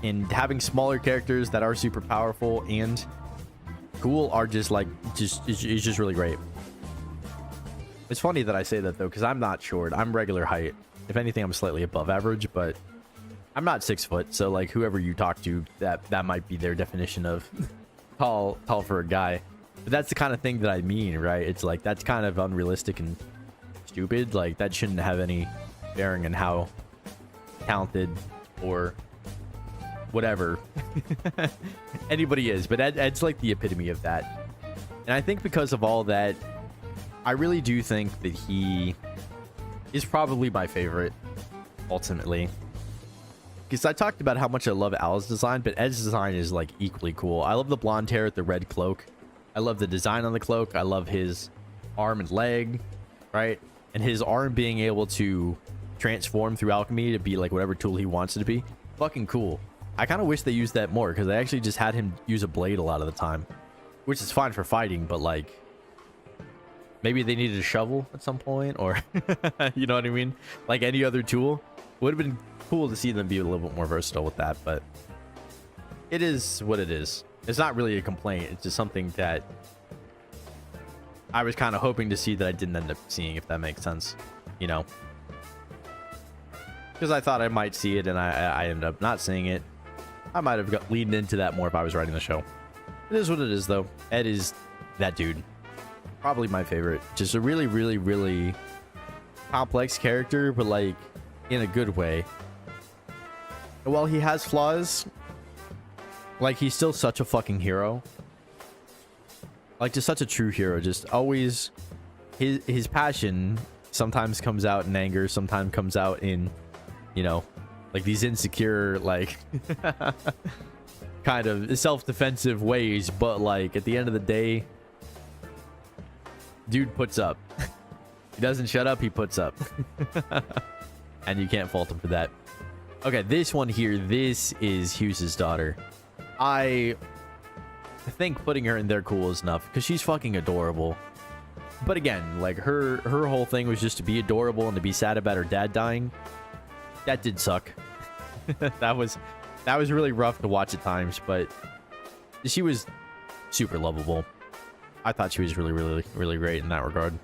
And having smaller characters that are super powerful and cool are just, like, it's just really great. It's funny that I say that, though, because I'm not short. I'm regular height. If anything, I'm slightly above average, but I'm not 6 foot. So, like, whoever you talk to, that might be their definition of tall for a guy. But that's the kind of thing that I mean, right? It's like, that's kind of unrealistic and stupid. Like, that shouldn't have any bearing on how talented or whatever anybody is. But Ed's like the epitome of that. And I think because of all that, I really do think that he is probably my favorite, ultimately. Because I talked about how much I love Al's design, but Ed's design is, like, equally cool. I love the blonde hair with the red cloak. I love the design on the cloak. I love his arm and leg, right? And his arm being able to transform through alchemy to be, like, whatever tool he wants it to be. Fucking cool. I kind of wish they used that more, because they actually just had him use a blade a lot of the time. Which is fine for fighting, but, like, Maybe they needed a shovel at some point, or you know what I mean? Like any other tool. Would have been cool to see them be a little bit more versatile with that, but it is what it is. It's not really a complaint. It's just something that I was kind of hoping to see that I didn't end up seeing, if that makes sense, you know? Because I thought I might see it, and I ended up not seeing it. I might have got leaned into that more if I was writing the show. It is what it is, though. Ed is that dude. Probably my favorite. Just a really, really, really complex character, but like in a good way. And while he has flaws, like he's still such a fucking hero. Like just such a true hero. Just always his passion sometimes comes out in anger, sometimes comes out in, you know, like these insecure, like kind of self-defensive ways, but like at the end of the day, dude puts up. He doesn't shut up, he puts up. And you can't fault him for that. Okay, this one here, this is Hughes's daughter. I think putting her in there cool is enough because she's fucking adorable. But again, like her whole thing was just to be adorable and to be sad about her dad dying. That did suck. that was really rough to watch at times, but she was super lovable. I thought she was really, really, really great in that regard.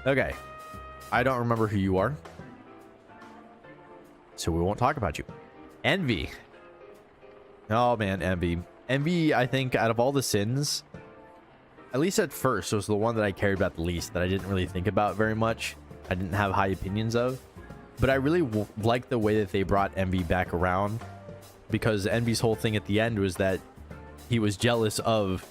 Okay. I don't remember who you are, so we won't talk about you. Envy. Oh, man, Envy. Envy, I think, out of all the sins, at least at first, was the one that I cared about the least, that I didn't really think about very much. I didn't have high opinions of. But I really liked the way that they brought Envy back around, because Envy's whole thing at the end was that he was jealous of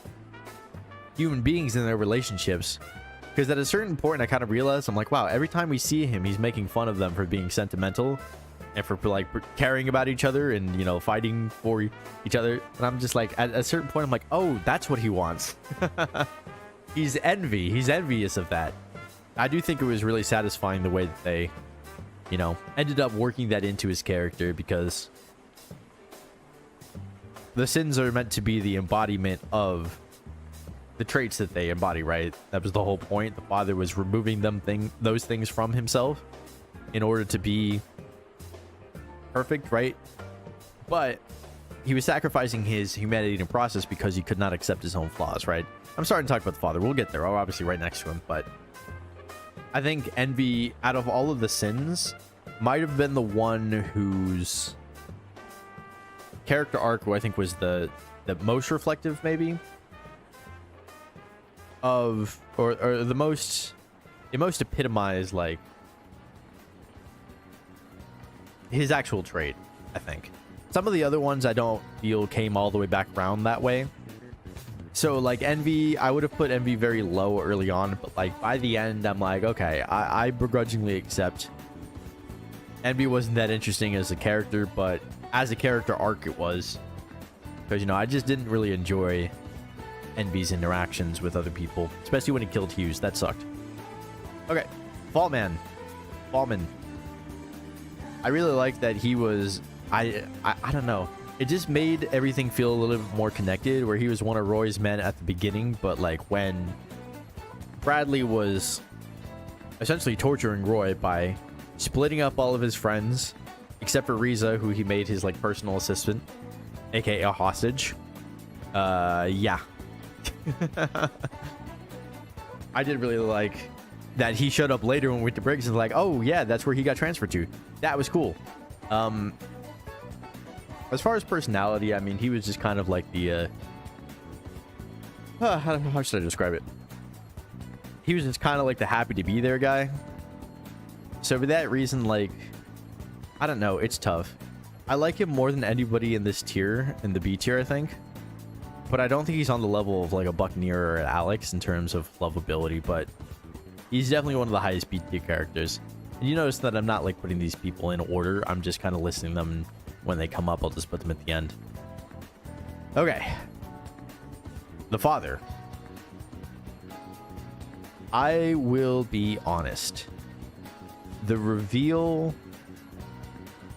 human beings in their relationships. Because at a certain point, I kind of realized, I'm like, wow, every time we see him, he's making fun of them for being sentimental and for like caring about each other and, you know, fighting for each other. And I'm just like, at a certain point, I'm like, oh, that's what he wants. He's envy. He's envious of that. I do think it was really satisfying the way that they, you know, ended up working that into his character, because the sins are meant to be the embodiment of the traits that they embody, right? That was the whole point. The father was removing those things from himself in order to be perfect, right? But he was sacrificing his humanity in the process because he could not accept his own flaws, right? I'm starting to talk about the father. We'll get there. I'm obviously right next to him, but I think Envy, out of all of the sins, might have been the one whose character arc, who I think was the most reflective, maybe, of or the most epitomized, like, his actual trait. I think some of the other ones I don't feel came all the way back around that way. So like Envy, I would have put Envy very low early on, but like by the end, I'm like, okay, I begrudgingly accept Envy wasn't that interesting as a character, but as a character arc it was, because, you know, I just didn't really enjoy Envy's interactions with other people, especially when he killed Hughes. That sucked. Okay, Faultman. I really like that he was, I don't know, it just made everything feel a little bit more connected, where he was one of Roy's men at the beginning, but like when Bradley was essentially torturing Roy by splitting up all of his friends except for Riza, who he made his like personal assistant, aka a hostage. Yeah. I did really like that he showed up later when we went to Briggs and like, oh yeah, that's where he got transferred to. That was cool. As far as personality, I mean, he was just kind of like the how should I describe it? He was just kind of like the happy to be there guy. So for that reason, like, I don't know, it's tough. I like him more than anybody in this tier, in the B tier, I think. But I don't think he's on the level of like a Buccaneer or an Alex in terms of lovability, but he's definitely one of the highest B tier characters. And you notice that I'm not like putting these people in order. I'm just kind of listing them, and when they come up, I'll just put them at the end. Okay. The father. I will be honest. The reveal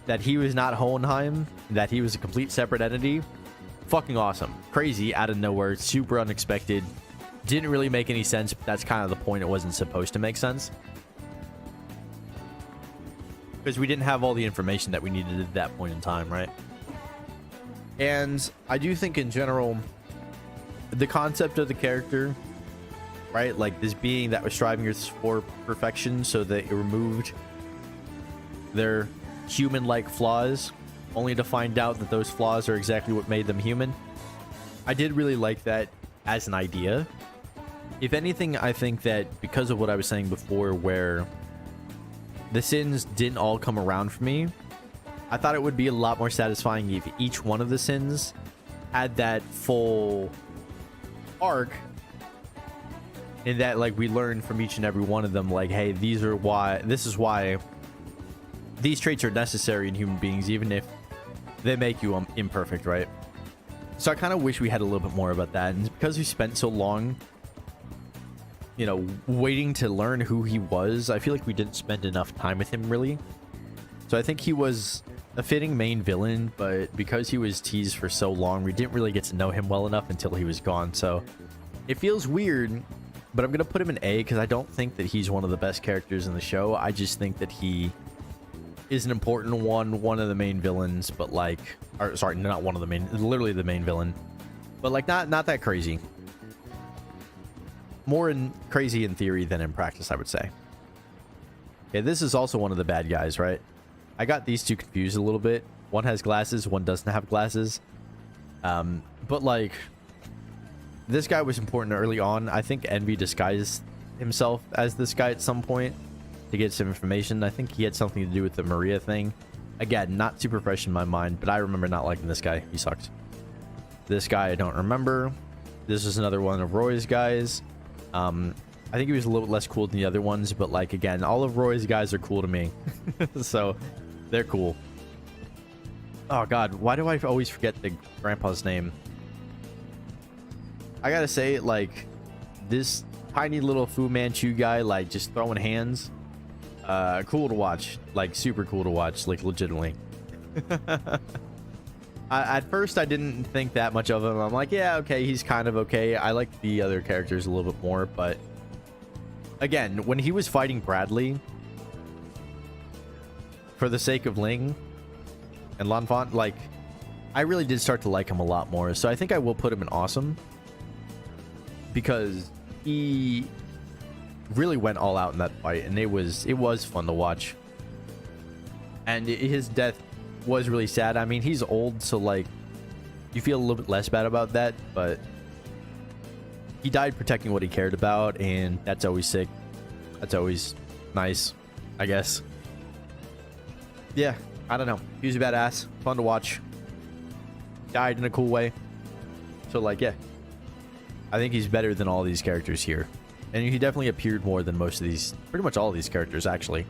that he was not Hohenheim, that he was a complete separate entity, fucking awesome. Crazy, out of nowhere, super unexpected. Didn't really make any sense, but that's kind of the point. It wasn't supposed to make sense. Because we didn't have all the information that we needed at that point in time, right? And I do think in general, the concept of the character, right? Like this being that was striving for perfection so that it removed their human-like flaws, only to find out that those flaws are exactly what made them human. I did really like that as an idea. If anything, I think that because of what I was saying before, where the sins didn't all come around for me, I thought it would be a lot more satisfying if each one of the sins had that full arc, in that like we learned from each and every one of them, like, hey, this is why these traits are necessary in human beings, even if they make you imperfect, right? So I kind of wish we had a little bit more about that. And because we spent so long, you know, waiting to learn who he was, I feel like we didn't spend enough time with him, really. So I think he was a fitting main villain, but because he was teased for so long, we didn't really get to know him well enough until he was gone. So it feels weird, but I'm going to put him in A because I don't think that he's one of the best characters in the show. I just think that he is an important one of the main villains, but like, or sorry, not one of the main, literally the main villain, but like not that crazy. More crazy in theory than in practice, I would say. Okay, this is also one of the bad guys, right? I got these two confused a little bit. One has glasses, one doesn't have glasses. But like, this guy was important early on. I think Envy disguised himself as this guy at some point to get some information. I think he had something to do with the Maria thing. Again, not super fresh in my mind, but I remember not liking this guy. He sucked. This guy I don't remember. This is another one of Roy's guys. I think he was a little bit less cool than the other ones, but like, again, all of Roy's guys are cool to me. So they're cool. Oh god, why do I always forget the grandpa's name? I gotta say, like, this tiny little Fu Manchu guy, like, just throwing hands, cool to watch. Like, super cool to watch, like, legitimately. At first, I didn't think that much of him. I'm like, yeah, okay, he's kind of okay. I like the other characters a little bit more, but again, when he was fighting Bradley for the sake of Ling and Lanfant, like, I really did start to like him a lot more. So I think I will put him in awesome because he really went all out in that fight, and it was fun to watch. And his death was really sad. I mean, he's old, so like, you feel a little bit less bad about that, but he died protecting what he cared about, and that's always sick. That's always nice, I guess. Yeah, I don't know. He was a badass. Fun to watch. Died in a cool way. So like, yeah, I think he's better than all these characters here. And he definitely appeared more than most of these, pretty much all of these characters, actually.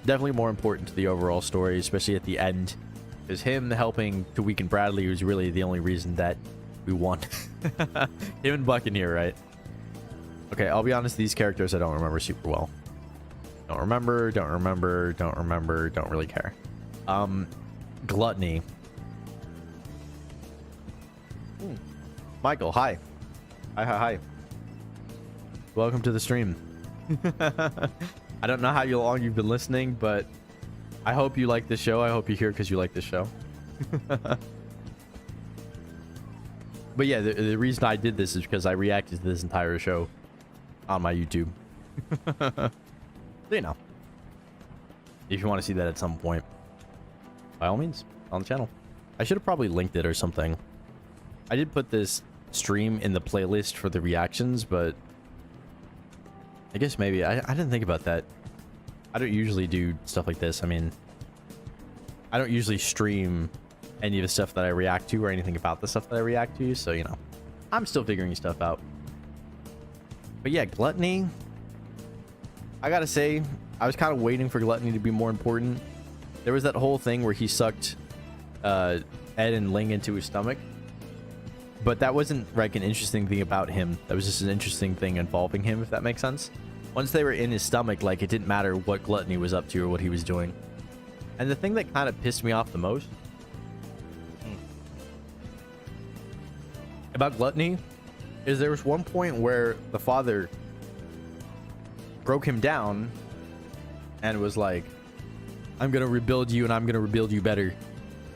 Definitely more important to the overall story, especially at the end. Because him helping to weaken Bradley was really the only reason that we won. Him and Buccaneer, right? Okay, I'll be honest, these characters I don't remember super well. Don't remember, don't remember, don't remember, don't really care. Gluttony. Michael, hi. Hi. Welcome to the stream. I don't know how long you've been listening, but I hope you like this show. I hope you're here because you like this show. But yeah, the reason I did this is because I reacted to this entire show on my YouTube. So, you know, if you want to see that at some point, by all means, on the channel. I should have probably linked it or something. I did put this stream in the playlist for the reactions, but I guess maybe I didn't think about that. I don't usually do stuff like this. I mean, I don't usually stream any of the stuff that I react to or anything about the stuff that I react to, so, you know, I'm still figuring stuff out. But yeah, Gluttony, I gotta say, I was kind of waiting for Gluttony to be more important. There was that whole thing where he sucked Ed and Ling into his stomach, but that wasn't like an interesting thing about him. That was just an interesting thing involving him, if that makes sense. Once they were in his stomach, like, it didn't matter what Gluttony was up to or what he was doing. And the thing that kind of pissed me off the most about Gluttony is there was one point where the father broke him down and was like, I'm gonna rebuild you and I'm gonna rebuild you better.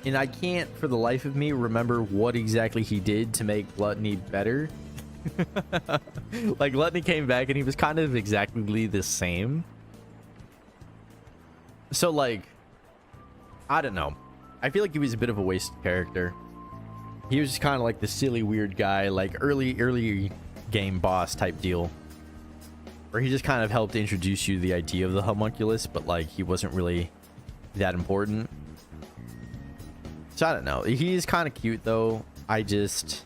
And I can't for the life of me remember what exactly he did to make Gluttony better. Like, Gluttony came back and he was kind of exactly the same. So, like, I don't know. I feel like he was a bit of a wasted character. He was just kind of like the silly, weird guy, like early game boss type deal. Where he just kind of helped introduce you to the idea of the homunculus, but like he wasn't really that important. So I don't know. He's kind of cute though. I just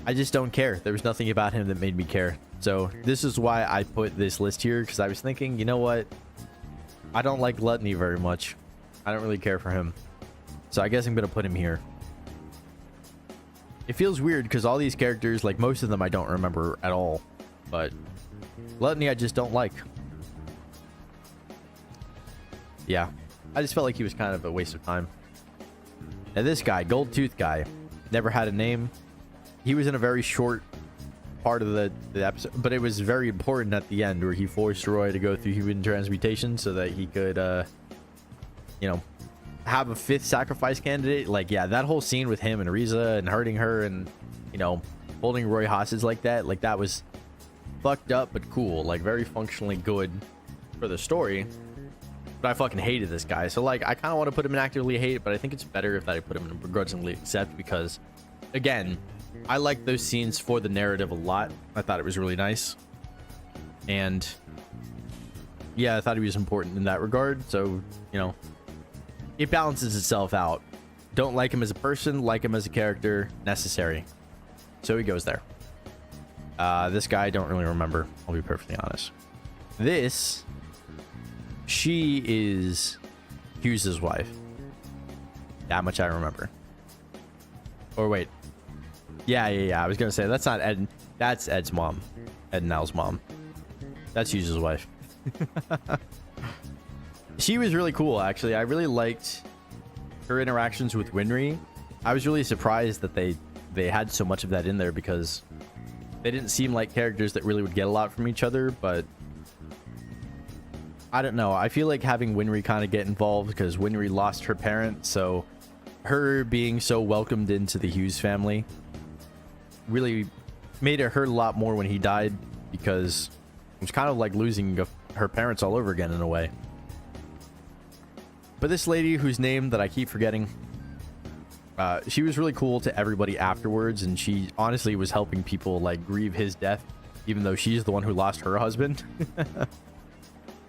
don't care. There was nothing about him that made me care. So this is why I put this list here, because I was thinking, you know what? I don't like Gluttony very much. I don't really care for him. So I guess I'm going to put him here. It feels weird because all these characters, like most of them I don't remember at all. But Gluttony I just don't like. Yeah. I just felt like he was kind of a waste of time. Now this guy, Gold Tooth guy, never had a name. He was in a very short part of the episode, but it was very important at the end where he forced Roy to go through human transmutation so that he could, you know, have a 5th sacrifice candidate. Like, yeah, that whole scene with him and Riza and hurting her and, you know, holding Roy hostage like that was fucked up but cool. Like, very functionally good for the story. But I fucking hated this guy. So, like, I kind of want to put him in actively hate, but I think it's better if I put him in begrudgingly accept because, again, I like those scenes for the narrative a lot. I thought it was really nice. And, yeah, I thought he was important in that regard. So, you know, it balances itself out. Don't like him as a person, like him as a character, necessary. So he goes there. This guy I don't really remember, I'll be perfectly honest. This, she is Hughes' wife. That much I remember. Or wait. Yeah. I was gonna say that's not Ed. That's Ed's mom. Ed and Al's mom. That's Hughes' wife. She was really cool, actually. I really liked her interactions with Winry. I was really surprised that they had so much of that in there because they didn't seem like characters that really would get a lot from each other, but I don't know. I feel like having Winry kind of get involved because Winry lost her parent, so her being so welcomed into the Hughes family really made it hurt a lot more when he died because it was kind of like losing her parents all over again in a way. But this lady whose name that I keep forgetting, she was really cool to everybody afterwards, and she honestly was helping people like grieve his death, even though she's the one who lost her husband.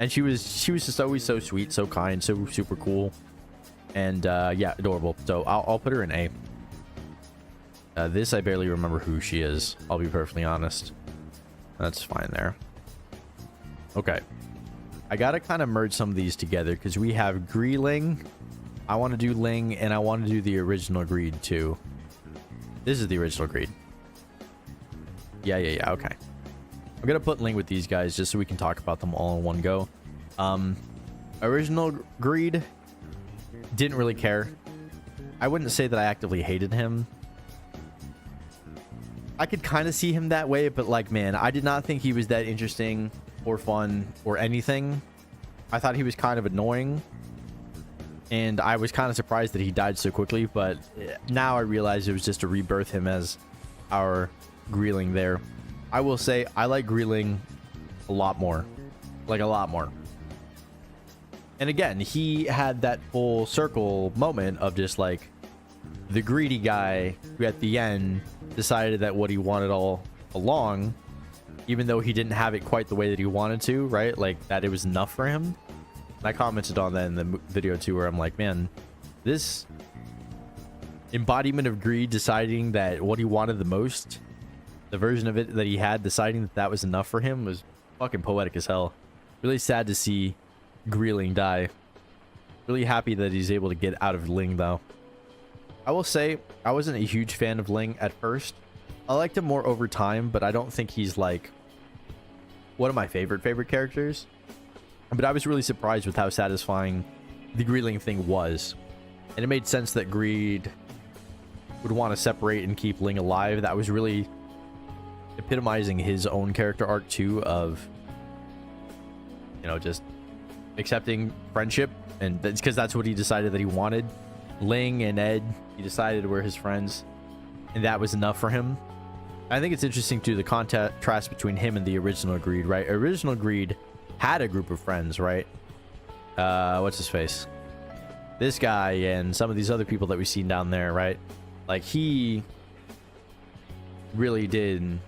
And she was just always so sweet, so kind, so super cool, and yeah, adorable. So I'll put her in A. This I barely remember who she is. I'll be perfectly honest. That's fine there. Okay. I gotta kind of merge some of these together because we have Greeling. I want to do Ling, and I want to do the original Greed too. This is the original Greed. Yeah, okay. I'm gonna put Ling with these guys just so we can talk about them all in one go. Original Greed, didn't really care. I wouldn't say that I actively hated him. I could kind of see him that way, but like, man, I did not think he was that interesting or fun or anything. I thought he was kind of annoying, and I was kind of surprised that he died so quickly, but now I realize it was just to rebirth him as our Greeling there. I will say I like Greeling a lot more. Like, a lot more. And again, he had that full circle moment of just like the greedy guy who at the end decided that what he wanted all along, even though he didn't have it quite the way that he wanted to, right? Like, that it was enough for him. And I commented on that in the video too, where I'm like, man, this embodiment of greed, deciding that what he wanted the most, the version of it that he had, deciding that that was enough for him, was fucking poetic as hell. Really sad to see Greeling die. Really happy that he's able to get out of Ling, though. I will say, I wasn't a huge fan of Ling at first. I liked him more over time, but I don't think he's like one of my favorite characters. But I was really surprised with how satisfying the Greeling thing was. And it made sense that Greed would want to separate and keep Ling alive. That was really epitomizing his own character arc too of, you know, just accepting friendship, and that's because that's what he decided that he wanted. Ling and Ed, he decided were his friends, and that was enough for him. I think it's interesting too, the contrast between him and the original Greed, right? Original Greed had a group of friends, right? What's his face? This guy and some of these other people that we've seen down there, right? Like, he really did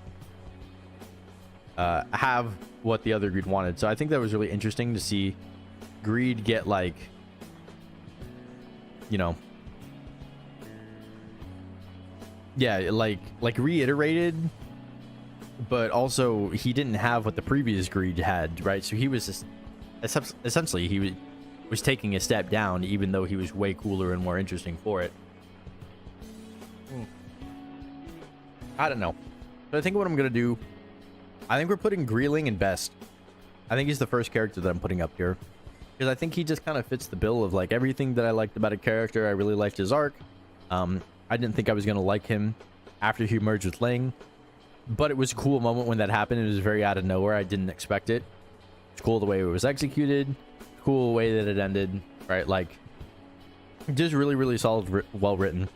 have what the other Greed wanted. So I think that was really interesting to see Greed get, like, you know, yeah, like reiterated, but also he didn't have what the previous Greed had, right? So he was just essentially he was taking a step down, even though he was way cooler and more interesting for it. I don't know. But I think what I'm gonna do, I think we're putting Greeling in best. I think he's the first character that I'm putting up here, because I think he just kind of fits the bill of like everything that I liked about a character. I really liked his arc. I didn't think I was gonna like him after he merged with Ling, but it was a cool moment when that happened. It was very out of nowhere. I didn't expect it. It's cool the way it was executed. Cool way that it ended, right? Like, just really, really solid, well written.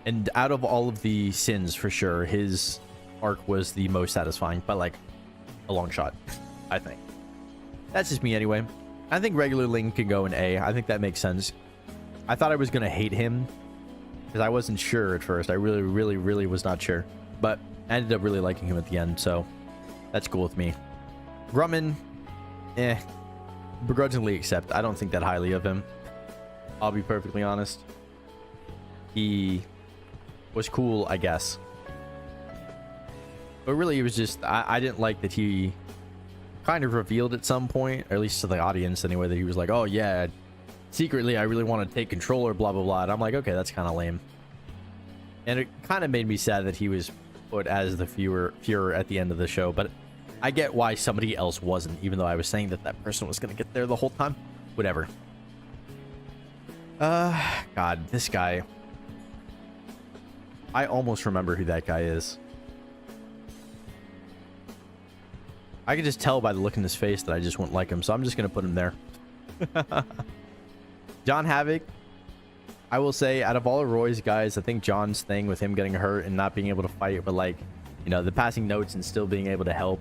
And out of all of the sins, for sure, his arc was the most satisfying by like a long shot, I think. That's just me anyway. I think regular Ling can go in A. I think that makes sense. I thought I was gonna hate him because I wasn't sure at first. I really, really, really was not sure, but I ended up really liking him at the end, so that's cool with me. Grumman, begrudgingly accept. I don't think that highly of him, I'll be perfectly honest. He was cool, I guess, but really it was just I didn't like that he kind of revealed at some point, or at least to the audience anyway, that he was like, oh yeah, secretly I really want to take control, or blah blah blah. And I'm like, okay, that's kind of lame. And it kind of made me sad that he was put as the Führer at the end of the show, but I get why somebody else wasn't, even though I was saying that that person was going to get there the whole time. Whatever. God, this guy. I almost remember who that guy is. I could just tell by the look in his face that I just wouldn't like him, so I'm just going to put him there. John Havoc. I will say, out of all of Roy's guys, I think John's thing with him getting hurt and not being able to fight, but like, you know, the passing notes and still being able to help.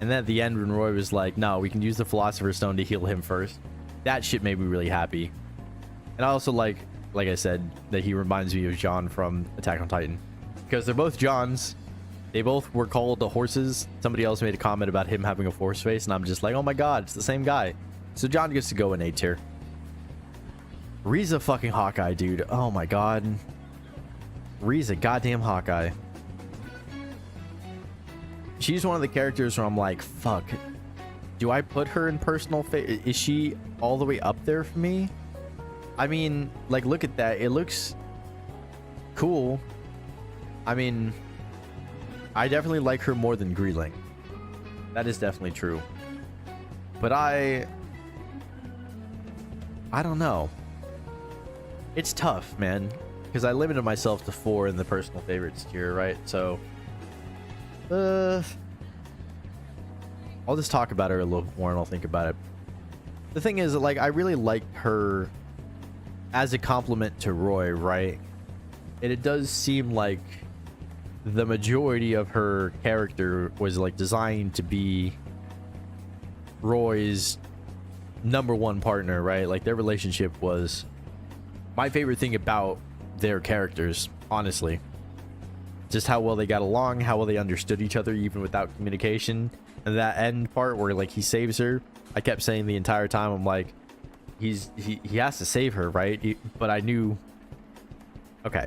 And then at the end when Roy was like, no, we can use the Philosopher's Stone to heal him first. That shit made me really happy. And I also like I said, that he reminds me of John from Attack on Titan. Because they're both Johns. They both were called the horses. Somebody else made a comment about him having a force face, and I'm just like, oh my god, it's the same guy. So John gets to go in A tier. Riza fucking Hawkeye, dude. Oh my god. Riza goddamn Hawkeye. She's one of the characters where I'm like, fuck. Do I put her in personal favor? Is she all the way up there for me? I mean, like, look at that. It looks cool. I mean, I definitely like her more than Greeling. That is definitely true. But I don't know. It's tough, man. Because I limited myself to 4 in the personal favorites tier, right? So, I'll just talk about her a little more and I'll think about it. The thing is, like, I really like her as a compliment to Roy, right? And it does seem like the majority of her character was like designed to be Roy's #1 partner, right? Like, their relationship was my favorite thing about their characters, honestly. Just how well they got along, how well they understood each other even without communication. And that end part where like he saves her, I kept saying the entire time, I'm like, he has to save her, right? But I knew, okay,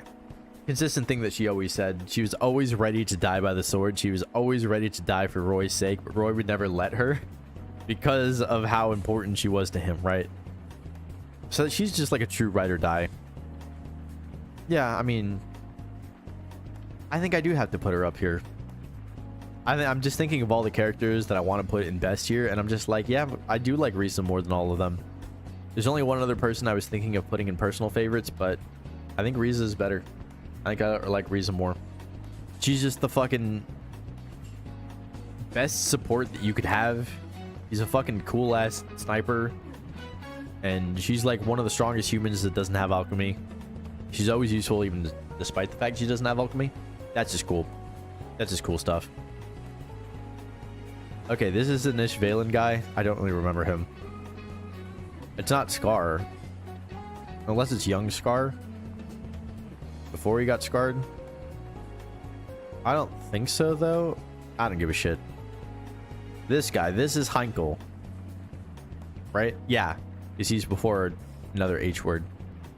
consistent thing that she always said, she was always ready to die by the sword. She was always ready to die for Roy's sake, but Roy would never let her because of how important she was to him, right? So she's just like a true ride or die. Yeah, I mean, I think I do have to put her up here. I'm just thinking of all the characters that I want to put in best here, and I'm just like, yeah, I do like Risa more than all of them. There's only one other person I was thinking of putting in personal favorites, but I think Risa is better. I think I like Risa more. She's just the fucking best support that you could have. He's a fucking cool ass sniper, and she's like one of the strongest humans that doesn't have alchemy. She's always useful, even despite the fact she doesn't have alchemy. That's just cool. That's just cool stuff. Okay, this is the Nish Valen guy. I don't really remember him. It's not Scar, unless it's young Scar before he got scarred. I don't think so, though. I don't give a shit. This guy, this is Heinkel, right? Yeah, because he's before another H word,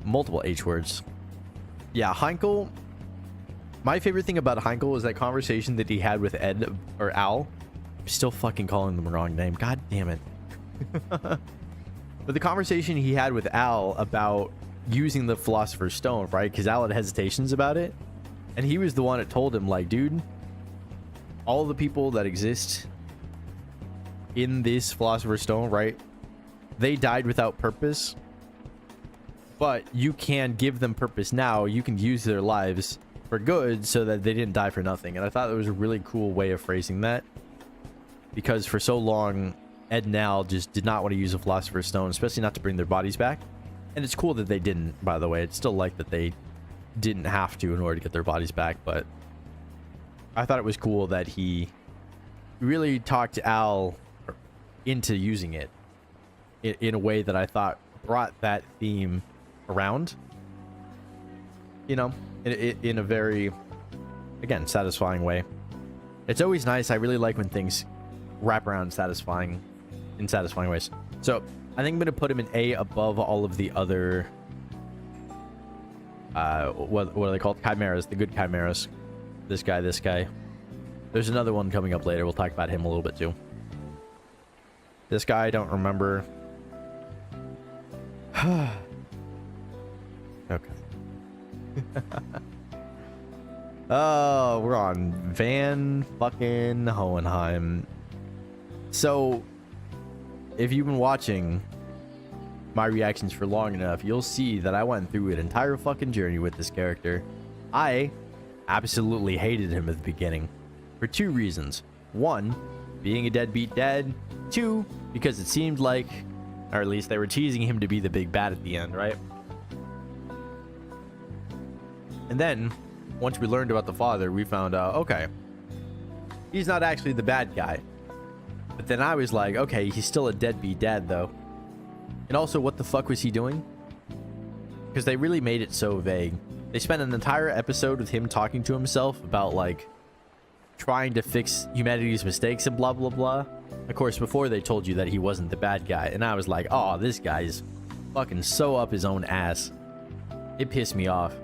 multiple H words. Yeah, Heinkel. My favorite thing about Heinkel was that conversation that he had with Ed or Al. I'm still fucking calling them the wrong name. God damn it. But the conversation he had with Al about using the Philosopher's Stone, right? Because Al had hesitations about it. And he was the one that told him, like, dude, all the people that exist in this Philosopher's Stone, right? They died without purpose. But you can give them purpose now. You can use their lives for good so that they didn't die for nothing. And I thought it was a really cool way of phrasing that. Because for so long, Ed and Al just did not want to use a Philosopher's Stone, especially not to bring their bodies back. And it's cool that they didn't, by the way. It's still like that they didn't have to in order to get their bodies back. But I thought it was cool that he really talked Al into using it in a way that I thought brought that theme around. You know, in a very, again, satisfying way. It's always nice. I really like when things wrap around in satisfying ways. So I think I'm going to put him in A above all of the other, what are they called? Chimeras, the good chimeras. This guy. There's another one coming up later. We'll talk about him a little bit too. This guy I don't remember. Okay. Oh, we're on Van fucking Hohenheim. So, if you've been watching my reactions for long enough, you'll see that I went through an entire fucking journey with this character. I absolutely hated him at the beginning for two reasons. One, being a deadbeat dad. Two, because it seemed like, or at least they were teasing him to be the big bad at the end, right? And then, once we learned about the father, we found out, okay, he's not actually the bad guy. But then I was like, okay, he's still a deadbeat dad, though. And also, what the fuck was he doing? Because they really made it so vague. They spent an entire episode with him talking to himself about, like, trying to fix humanity's mistakes and blah, blah, blah. Of course, before they told you that he wasn't the bad guy. And I was like, oh, this guy's fucking so up his own ass. It pissed me off.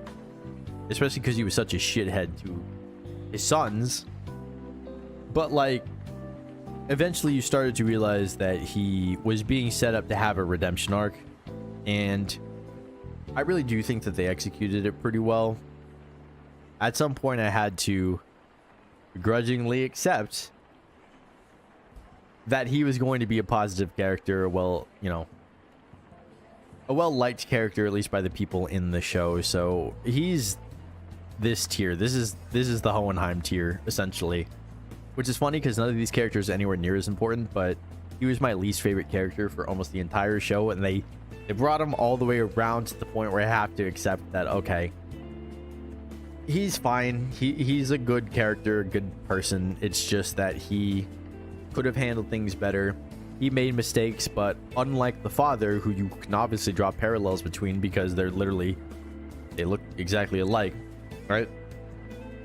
Especially because he was such a shithead to his sons. But, like, eventually you started to realize that he was being set up to have a redemption arc. And I really do think that they executed it pretty well. At some point, I had to begrudgingly accept that he was going to be a positive character. Well, you know, a well-liked character, at least by the people in the show. So he's this tier. This is the Hohenheim tier, essentially. Which is funny because none of these characters are anywhere near as important, but he was my least favorite character for almost the entire show, and they brought him all the way around to the point where I have to accept that, okay, he's fine. He's a good character, a good person. It's just that he could have handled things better. He made mistakes, but unlike the father, who you can obviously draw parallels between because they look exactly alike, right?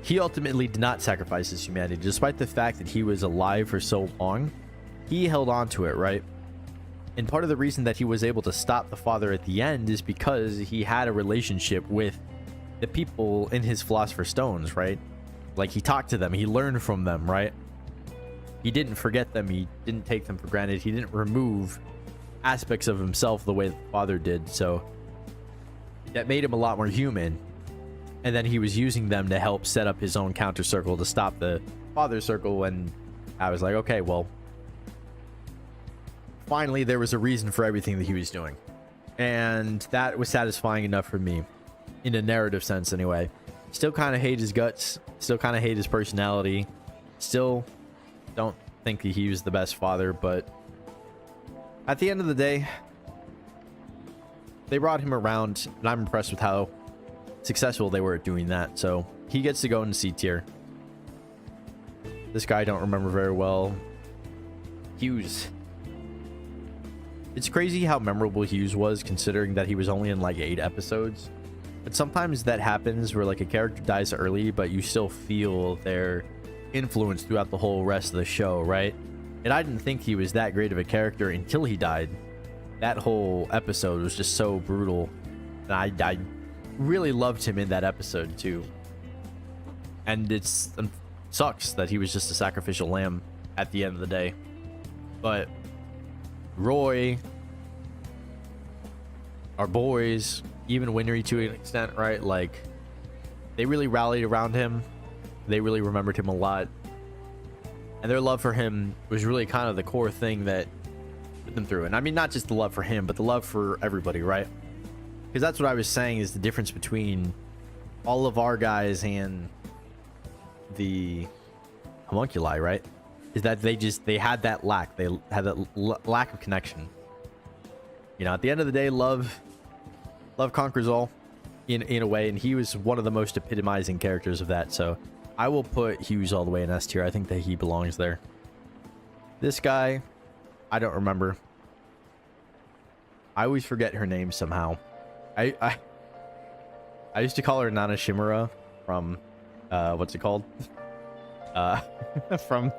He ultimately did not sacrifice his humanity. Despite the fact that he was alive for so long, he held on to it, right? And part of the reason that he was able to stop the father at the end is because he had a relationship with the people in his Philosopher's Stones, right? Like, he talked to them, he learned from them, right? He didn't forget them, he didn't take them for granted, he didn't remove aspects of himself the way the father did, so that made him a lot more human. And then he was using them to help set up his own counter circle to stop the father circle, and I was like, okay, well, finally there was a reason for everything that he was doing. And that was satisfying enough for me, in a narrative sense anyway. Still kind of hate his guts, still kind of hate his personality, still don't think he was the best father, but at the end of the day, they brought him around, and I'm impressed with how successful they were at doing that. So he gets to go in C tier. This guy I don't remember very well. Hughes. It's crazy how memorable Hughes was, considering that he was only in like 8 episodes. But sometimes that happens where like a character dies early, but you still feel their influence throughout the whole rest of the show, right? And I didn't think he was that great of a character until he died. That whole episode was just so brutal. And I really loved him in that episode too. And it sucks that he was just a sacrificial lamb at the end of the day. But Roy, our boys, even Winry to an extent, right? Like, they really rallied around him. They really remembered him a lot. And their love for him was really kind of the core thing that put them through. And I mean, not just the love for him, but the love for everybody, right? Because that's what I was saying is the difference between all of our guys and the homunculi, right? Is that they had that lack. They had that lack of connection. You know, at the end of the day, love conquers all in a way, and he was one of the most epitomizing characters of that. So I will put Hughes all the way in S tier. I think that he belongs there. This guy, I don't remember. I always forget her name somehow. I used to call her Nana Shimura from what's it called? From,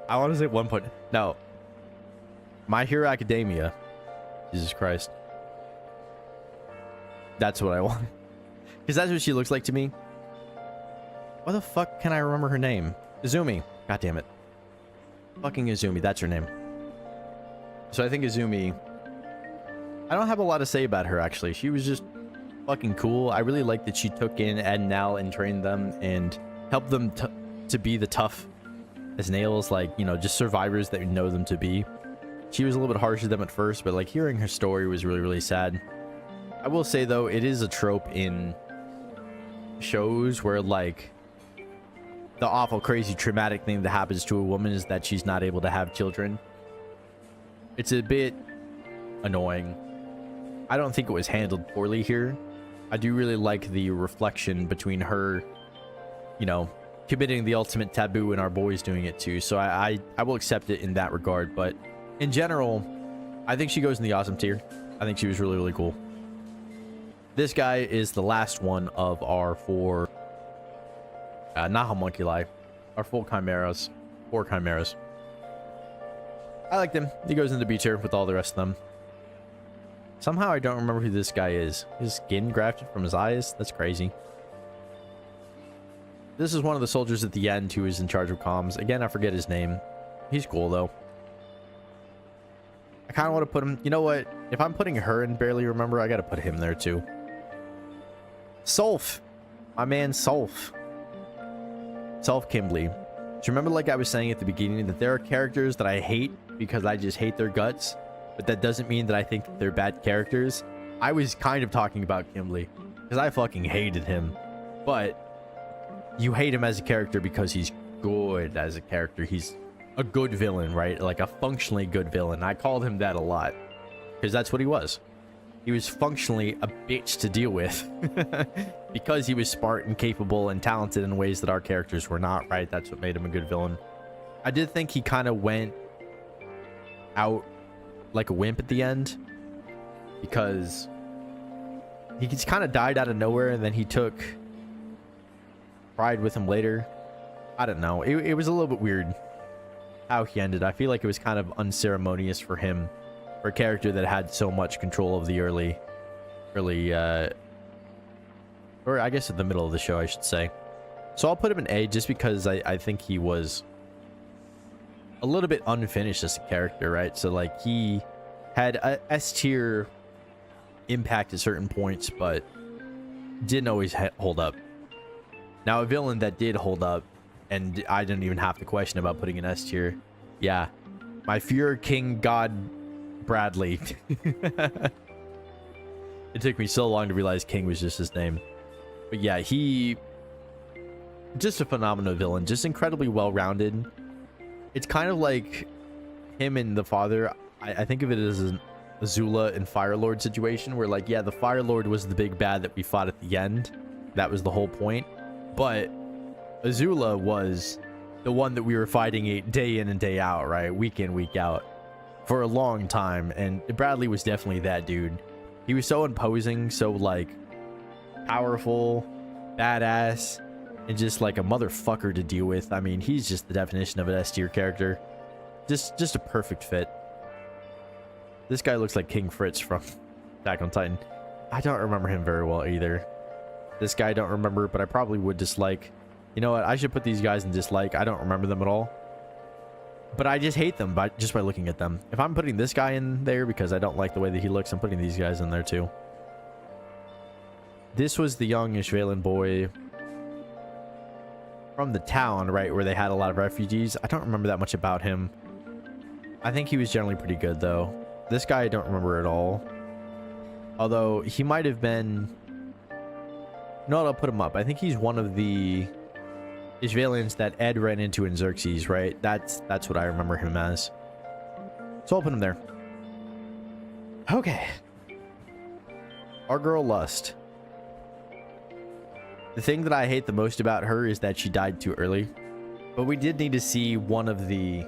I want to say 1 point. No, My Hero Academia. Jesus Christ. That's what I want. Because that's what she looks like to me. What the fuck can I remember her name? Izumi. God damn it. Fucking Izumi. That's her name. So I think Izumi... I don't have a lot to say about her, actually. She was just fucking cool. I really like that she took in Ed and Nal and trained them and helped them to be the tough as nails, like, you know, just survivors that you know them to be. She was a little bit harsh to them at first, but like hearing her story was really, really sad. I will say though, it is a trope in shows where like the awful, crazy, traumatic thing that happens to a woman is that she's not able to have children. It's a bit annoying. I don't think it was handled poorly here. I do really like the reflection between her, you know, committing the ultimate taboo and our boys doing it too. So I will accept it in that regard. But in general, I think she goes in the awesome tier. I think she was really, really cool. This guy is the last one of our 4, not homunculi, our full chimeras, 4 chimeras. I liked him. He goes into B tier with all the rest of them. Somehow I don't remember who this guy is. His skin grafted from his eyes? That's crazy. This is one of the soldiers at the end who is in charge of comms. Again, I forget his name. He's cool though. I kind of want to put him... You know what? If I'm putting her in Barely Remember, I got to put him there too. Sulf. My man Sulf. Sulf Kimbley. Do you remember, like I was saying at the beginning, that there are characters that I hate because I just hate their guts, but that doesn't mean that I think they're bad characters? I was kind of talking about Kimbley because I fucking hated him. But you hate him as a character because he's good as a character. He's a good villain, right? Like a functionally good villain. I called him that a lot because that's what he was. He was functionally a bitch to deal with because he was smart and capable and talented in ways that our characters were not, right? That's what made him a good villain. I did think he kind of went out like a wimp at the end because he just kind of died out of nowhere, and then he took Pride with him later. I don't know. It was a little bit weird how he ended. I feel like it was kind of unceremonious for him, for a character that had so much control of the early, or I guess at the middle of the show, I should say. So I'll put him in A just because I think he was a little bit unfinished as a character, right? So like he had a S tier impact at certain points, but didn't always hold up. Now a villain that did hold up, and I didn't even have to question about putting an S tier. Yeah, my Fuhrer King God Bradley. It took me so long to realize King was just his name. But yeah, he just a phenomenal villain, just incredibly well-rounded. it's kind of like him and the father. I think of it as an Azula and Fire Lord situation where, like, yeah, the Fire Lord was the big bad that we fought at the end. That was the whole point. But Azula was the one that we were fighting day in and day out, right? Week in, week out for a long time. And Bradley was definitely that dude. He was so imposing, so, like, powerful, badass, and just like a motherfucker to deal with. I mean, he's just the definition of an S tier character. Just a perfect fit. This guy looks like King Fritz from Attack on Titan. I don't remember him very well either. This guy I don't remember, but I probably would dislike. You know what? I should put these guys in dislike. I don't remember them at all. But I just hate them just by looking at them. If I'm putting this guy in there because I don't like the way that he looks, I'm putting these guys in there too. This was the young Ishvalan boy from the town, right, where they had a lot of refugees. I don't remember that much about him. I think he was generally pretty good, though. This guy I don't remember at all. Although, he might have been... No, I'll put him up. I think he's one of the Ishvalans that Ed ran into in Xerxes, right? That's what I remember him as. So I'll put him there. Okay. Our girl Lust. The thing that I hate the most about her is that she died too early. But we did need to see one of the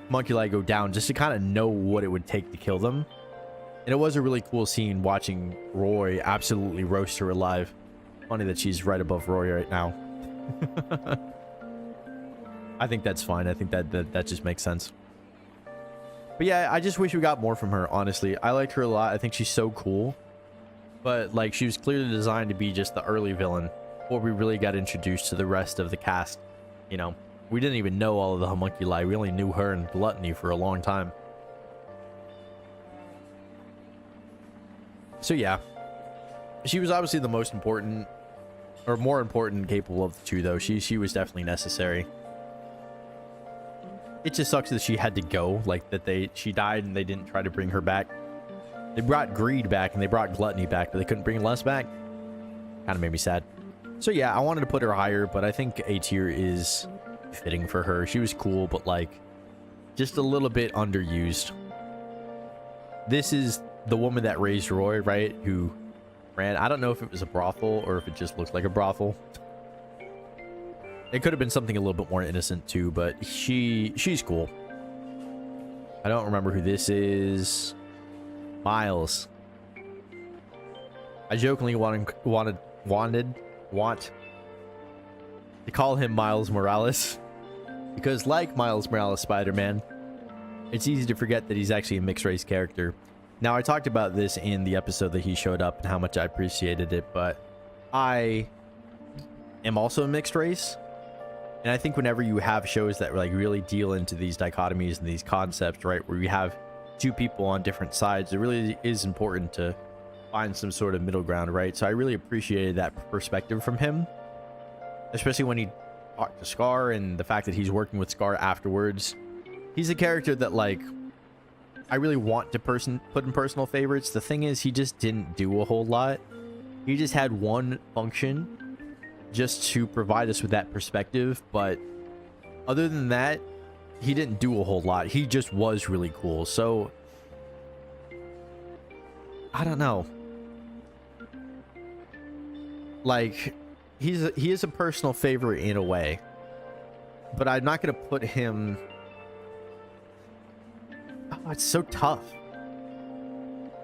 homunculi go down just to kind of know what it would take to kill them. And it was a really cool scene watching Roy absolutely roast her alive. Funny that she's right above Roy right now. I think that's fine. I think that just makes sense. But yeah, I just wish we got more from her, honestly. I liked her a lot. I think she's so cool. But, like, she was clearly designed to be just the early villain before we really got introduced to the rest of the cast. You know, we didn't even know all of the homunculi. We only knew her and Gluttony for a long time. So, yeah. She was obviously the most important, or more important and capable of the two, though. She was definitely necessary. It just sucks that she had to go, like, that she died and they didn't try to bring her back. They brought Greed back and they brought Gluttony back, but they couldn't bring Lust back. Kind of made me sad. So yeah, I wanted to put her higher, but I think A tier is fitting for her. She was cool, but like just a little bit underused. This is the woman that raised Roy, right? Who ran, I don't know if it was a brothel or if it just looked like a brothel. It could have been something a little bit more innocent too, but she's cool. I don't remember who this is. Miles. I jokingly want to call him Miles Morales because, like Miles Morales Spider-Man, it's easy to forget that he's actually a mixed race character. Now, I talked about this in the episode that he showed up and how much I appreciated it, but I am also a mixed race, and I think whenever you have shows that like really deal into these dichotomies and these concepts, right, where you have two people on different sides, it really is important to find some sort of middle ground, right? So I really appreciated that perspective from him, especially when he talked to Scar and the fact that he's working with Scar afterwards. He's a character that, like, I really want to put in personal favorites. The thing is, he just didn't do a whole lot. He just had one function just to provide us with that perspective, but other than that, he didn't do a whole lot. He just was really cool. So I don't know. Like, he is a personal favorite in a way, but I'm not going to put him... Oh, it's so tough.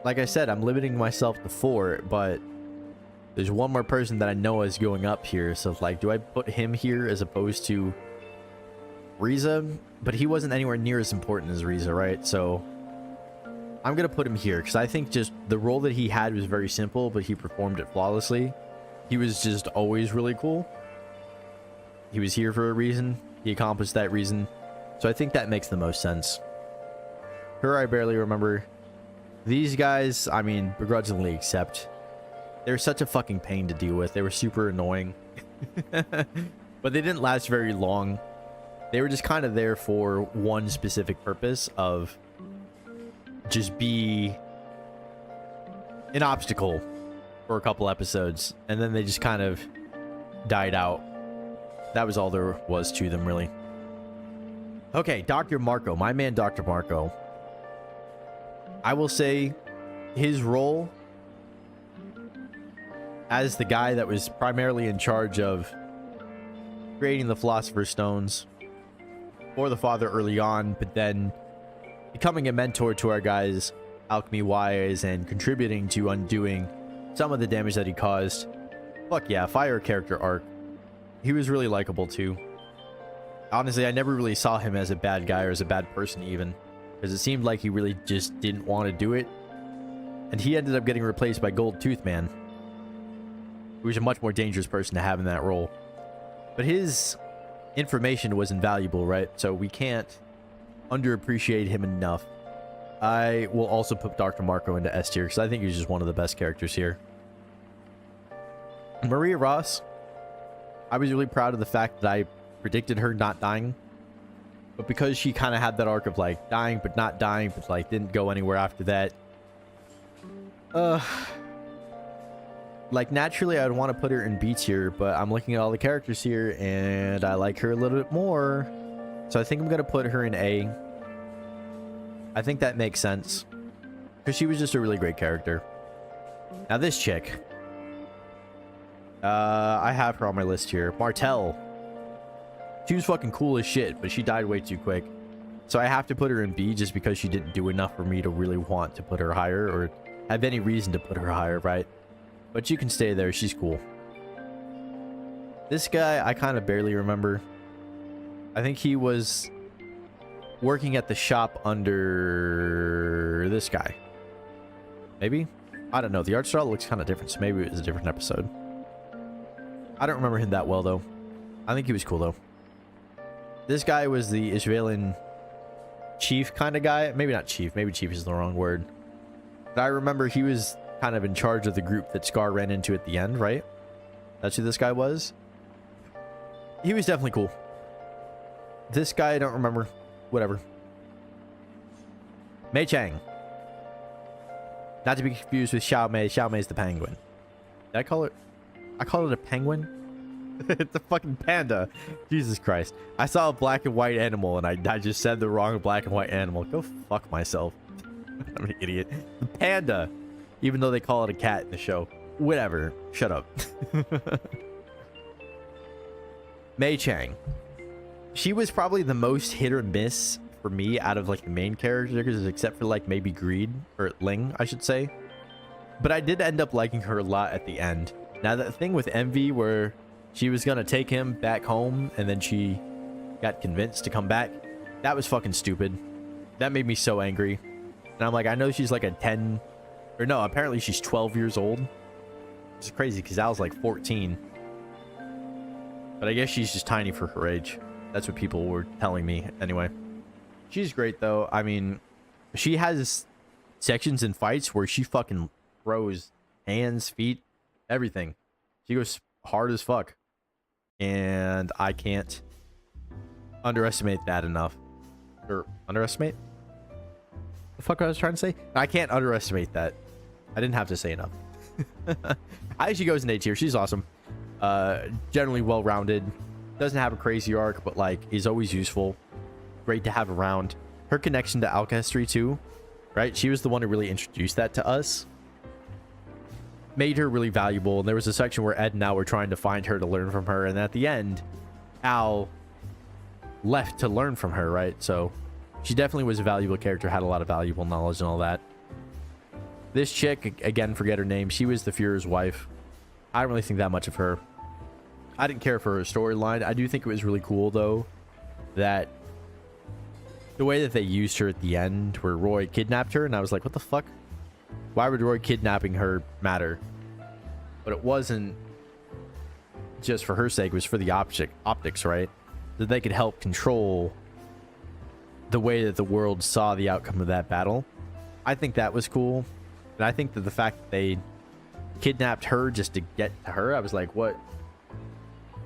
Like I said, I'm limiting myself to 4, but there's one more person that I know is going up here. So, like, do I put him here as opposed to Riza? But he wasn't anywhere near as important as Riza, right? So I'm going to put him here because I think just the role that he had was very simple, but he performed it flawlessly. He was just always really cool. He was here for a reason. He accomplished that reason. So I think that makes the most sense. Her, I barely remember. These guys, I mean, begrudgingly accept. They're such a fucking pain to deal with. They were super annoying. But they didn't last very long. They were just kind of there for one specific purpose of just be an obstacle for a couple episodes. And then they just kind of died out. That was all there was to them, really. Okay, Dr. Marco, my man Dr. Marco. I will say his role as the guy that was primarily in charge of creating the Philosopher's Stones for the Father early on, but then becoming a mentor to our guys, alchemy-wise, and contributing to undoing some of the damage that he caused. Fuck yeah, fire character arc. He was really likable too. Honestly, I never really saw him as a bad guy or as a bad person even, because it seemed like he really just didn't want to do it. And he ended up getting replaced by Gold Tooth Man, who was a much more dangerous person to have in that role. But his information was invaluable, right? So we can't underappreciate him enough. I will also put Dr. Marco into S tier because I think he's just one of the best characters here. Maria Ross, I was really proud of the fact that I predicted her not dying, but because she kind of had that arc of like dying but not dying, but like didn't go anywhere after that, like naturally I'd want to put her in B tier, but I'm looking at all the characters here and I like her a little bit more, so I think I'm gonna put her in A. I think that makes sense because she was just a really great character. Now this chick, I have her on my list here. Martell. She was fucking cool as shit, but she died way too quick. So I have to put her in B just because she didn't do enough for me to really want to put her higher or have any reason to put her higher, right? But you can stay there. She's cool. This guy, I kind of barely remember. I think he was working at the shop under this guy. Maybe? I don't know. The art style looks kind of different, so maybe it was a different episode. I don't remember him that well, though. I think he was cool, though. This guy was the Ishvalan chief kind of guy. Maybe not chief. Maybe chief is the wrong word. But I remember he was kind of in charge of the group that Scar ran into at the end, right? That's who this guy was. He was definitely cool. This guy, I don't remember. Whatever. Mei Chang. Not to be confused with Xiao Mei. Xiao Mei is the penguin. Did I call it? I called it a penguin? It's a fucking panda. Jesus Christ. I saw a black and white animal and I just said the wrong black and white animal. Go fuck myself. I'm an idiot. The panda. Even though they call it a cat in the show. Whatever. Shut up. Mei Chang. She was probably the most hit or miss for me out of like the main characters, except for like maybe Greed or Ling, I should say. But I did end up liking her a lot at the end. Now that thing with Envy where she was gonna take him back home and then she got convinced to come back, that was fucking stupid. That made me so angry. And I'm like, I know she's like a 10 or no, apparently she's 12 years old, which is crazy because I was like 14. But I guess she's just tiny for her age. That's what people were telling me anyway. She's great though. I mean, she has sections in fights where she fucking throws hands, feet, everything. She goes hard as fuck. And I can't underestimate that enough. Or underestimate? The fuck I was trying to say? I can't underestimate that. I didn't have to say enough. She goes in A tier. She's awesome. Generally well-rounded. Doesn't have a crazy arc, but like is always useful. Great to have around. Her connection to alchemy too, right? She was the one who really introduced that to us. Made her really valuable. And there was a section where Ed and Al were trying to find her to learn from her. And at the end, Al left to learn from her, right? So she definitely was a valuable character, had a lot of valuable knowledge and all that. This chick, again, forget her name. She was the Führer's wife. I don't really think that much of her. I didn't care for her storyline. I do think it was really cool, though, that the way that they used her at the end, where Roy kidnapped her, and I was like, what the fuck? Why would Roy kidnapping her matter? But it wasn't just for her sake. It was for the optics, right? That they could help control the way that the world saw the outcome of that battle. I think that was cool. And I think that the fact that they kidnapped her just to get to her, I was like, what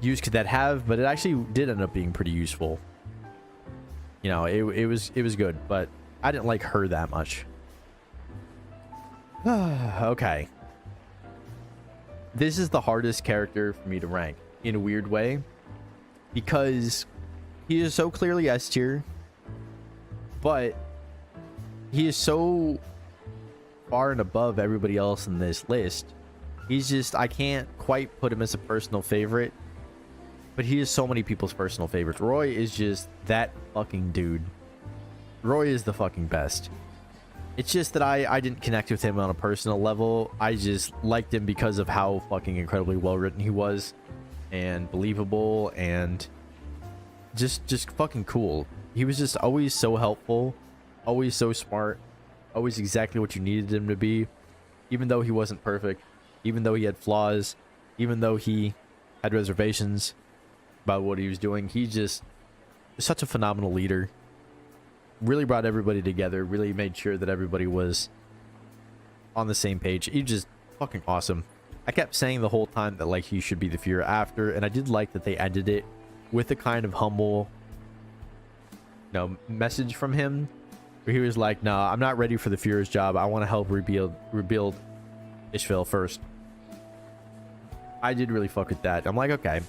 use could that have? But it actually did end up being pretty useful. You know, it was good, but I didn't like her that much. Okay. This is the hardest character for me to rank in a weird way, because he is so clearly S tier but he is so far and above everybody else in this list. He's just, I can't quite put him as a personal favorite, but he is so many people's personal favorites. Roy is just that fucking dude. Roy is the fucking best. It's just that I didn't connect with him on a personal level. I just liked him because of how fucking incredibly well written he was, and believable, and just fucking cool. He was just always so helpful, always so smart, always exactly what you needed him to be, even though he wasn't perfect, even though he had flaws, even though he had reservations about what he was doing. He just was such a phenomenal leader. Really brought everybody together, really made sure that everybody was on the same page. He just fucking awesome. I kept saying the whole time that like he should be the Fuhrer after, and I did like that they ended it with a kind of humble, you know, message from him, where he was like, "Nah, I'm not ready for the Fuhrer's job. I want to help rebuild Ishville first." I did really fuck with that. I'm like, okay,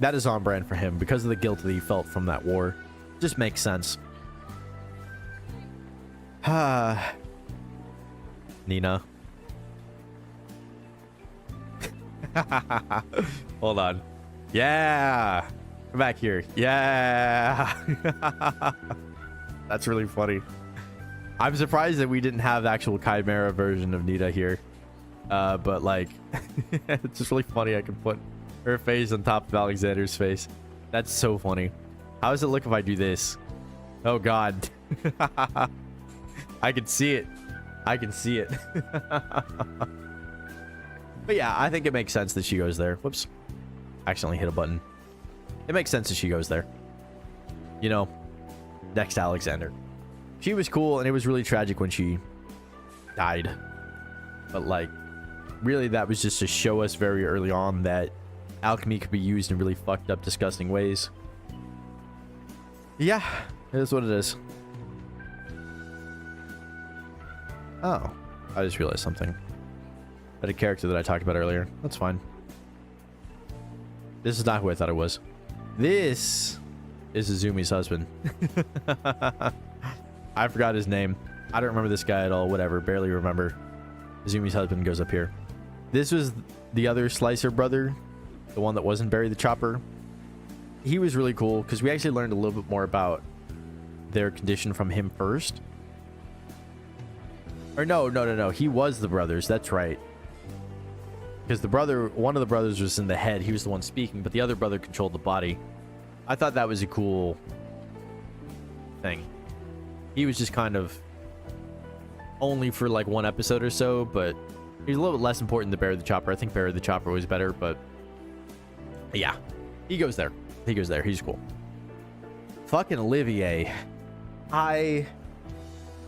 that is on brand for him because of the guilt that he felt from that war. Just makes sense. Nina. Hold on. Yeah. Come back here. Yeah. That's really funny. I'm surprised that we didn't have the actual Chimera version of Nita here. But like, it's just really funny. I can put her face on top of Alexander's face. That's so funny. How does it look if I do this? Oh God. I can see it. I can see it. But yeah, I think it makes sense that she goes there. Whoops. Accidentally hit a button. It makes sense that she goes there. You know, next to Alexander. She was cool, and it was really tragic when she died. But like, really that was just to show us very early on that alchemy could be used in really fucked up, disgusting ways. Yeah, it is what it is. Oh, I just realized something. That a character that I talked about earlier. That's fine. This is not who I thought it was. This is Izumi's husband. I forgot his name. I don't remember this guy at all. Whatever, barely remember. Izumi's husband goes up here. This was the other Slicer brother, the one that wasn't Barry the Chopper. He was really cool because we actually learned a little bit more about their condition from him first. Or no. He was the brothers. That's right. Because the brother, one of the brothers was in the head. He was the one speaking, but the other brother controlled the body. I thought that was a cool thing. He was just kind of only for like one episode or so, but he's a little bit less important than Barry the Chopper. I think Barry the Chopper was better, but yeah, he goes there. He goes there. He's cool. Fucking Olivier. My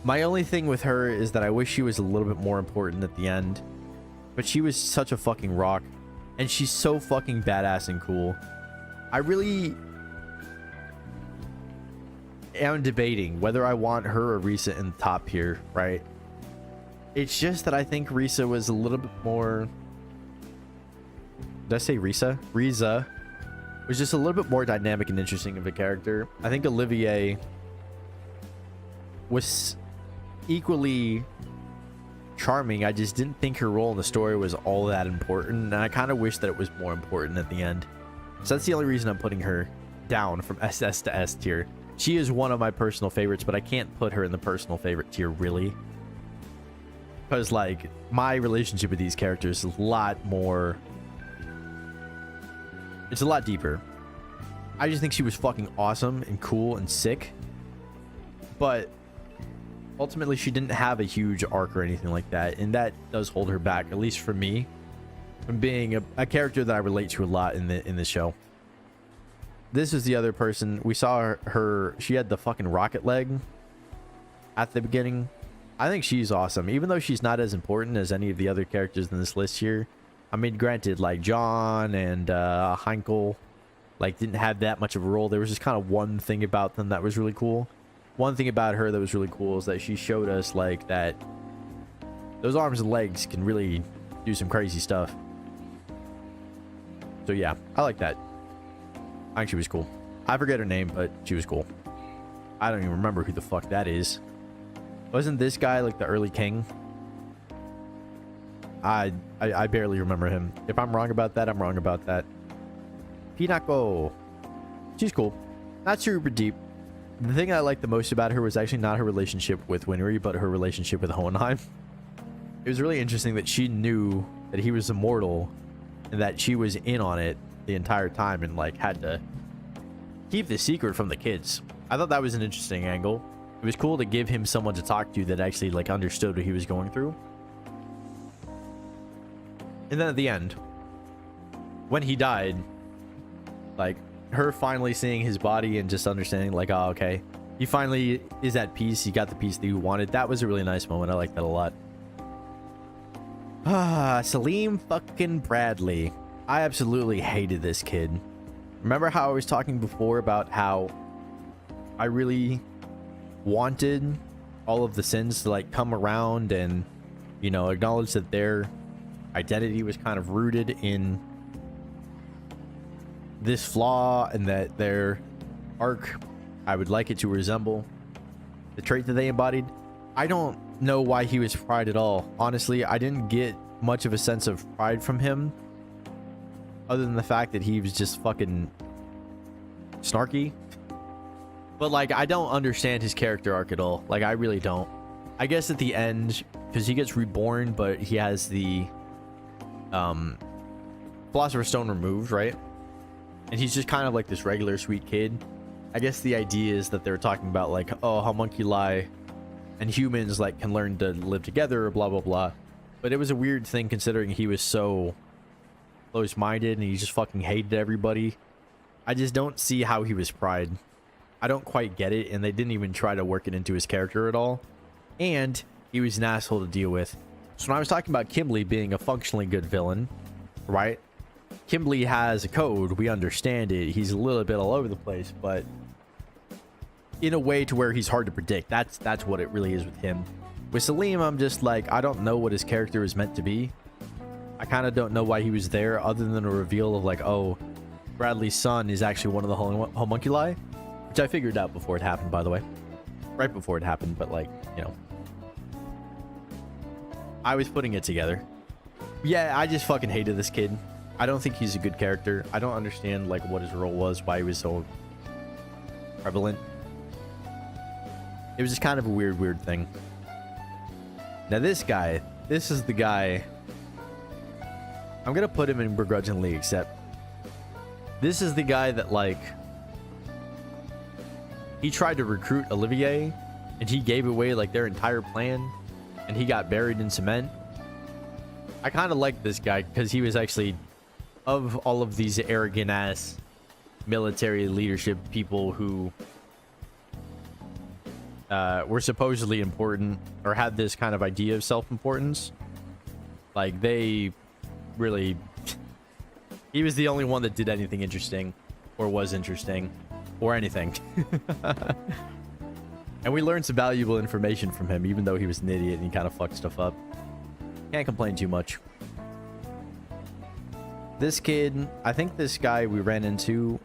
only thing with her is that I wish she was a little bit more important at the end. But she was such a fucking rock. And she's so fucking badass and cool. I really am debating whether I want her or Risa in the top here, right? It's just that I think Risa was a little bit more... Did I say Risa? Risa was just a little bit more dynamic and interesting of a character. I think Olivier was equally charming. I just didn't think her role in the story was all that important, and I kind of wish that it was more important at the end. So that's the only reason I'm putting her down from SS to S tier. She is one of my personal favorites, but I can't put her in the personal favorite tier, really. Because, like, my relationship with these characters is a lot more... It's a lot deeper. I just think she was fucking awesome and cool and sick. But ultimately, she didn't have a huge arc or anything like that, and that does hold her back, at least for me, from being a character that I relate to a lot in the show. This is the other person. We saw her. She had the fucking rocket leg at the beginning. I think she's awesome, even though she's not as important as any of the other characters in this list here. I mean, granted, like John and Heinkel, like, didn't have that much of a role. There was just kind of one thing about them that was really cool. One thing about her that was really cool is that she showed us, like, that those arms and legs can really do some crazy stuff. So yeah, I like that. I think she was cool. I forget her name, but she was cool. I don't even remember who the fuck that is. Wasn't this guy like the early king? I barely remember him. If I'm wrong about that, I'm wrong about that. Pinako. She's cool. Not super deep. The thing I liked the most about her was actually not her relationship with Winry, but her relationship with Hohenheim. It was really interesting that she knew that he was immortal and that she was in on it the entire time and like had to keep the secret from the kids. I thought that was an interesting angle. It was cool to give him someone to talk to that actually like understood what he was going through. And then at the end, when he died, like her finally seeing his body and just understanding like, oh, okay, he finally is at peace. He got the peace that he wanted. That was a really nice moment. I like that a lot. Salim fucking Bradley. I absolutely hated this kid. Remember how I was talking before about how I really wanted all of the sins to like come around and, you know, acknowledge that their identity was kind of rooted in this flaw and that their arc, I would like it to resemble the trait that they embodied. I don't know why he was pride at all. Honestly, I didn't get much of a sense of pride from him other than the fact that he was just fucking snarky. But like, I don't understand his character arc at all. Like, I really don't. I guess at the end, because he gets reborn, but he has the Philosopher's Stone removed, right? And he's just kind of like this regular sweet kid. I guess the idea is that they're talking about like, oh, how homunculi and humans like can learn to live together, blah blah blah. But it was a weird thing considering he was so close-minded and he just fucking hated everybody. I just don't see how he was pride. I don't quite get it, and they didn't even try to work it into his character at all. And he was an asshole to deal with. So when I was talking about Kimberly being a functionally good villain, right? Kimberly has a code. We understand it. He's a little bit all over the place, but in a way to where he's hard to predict. That's what it really is with him. With Salim, I'm just like, I don't know what his character is meant to be. I kind of don't know why he was there other than a reveal of like, oh, Bradley's son is actually one of the homunculi, which I figured out before it happened, by the way. Right before it happened, but like, you know, I was putting it together. Yeah, I just fucking hated this kid. I don't think he's a good character. I don't understand like what his role was, why he was so prevalent. It was just kind of a weird thing. Now this guy, this is the guy. I'm gonna put him in begrudgingly accept. This is the guy that like, he tried to recruit Olivier and he gave away like their entire plan and he got buried in cement. I kind of like this guy because he was actually, of all of these arrogant ass military leadership people who were supposedly important or had this kind of idea of self-importance, like they really, he was the only one that did anything interesting or was interesting or anything. And we learned some valuable information from him, even though he was an idiot and he kind of fucked stuff up. Can't complain too much. This kid, I think this guy we ran into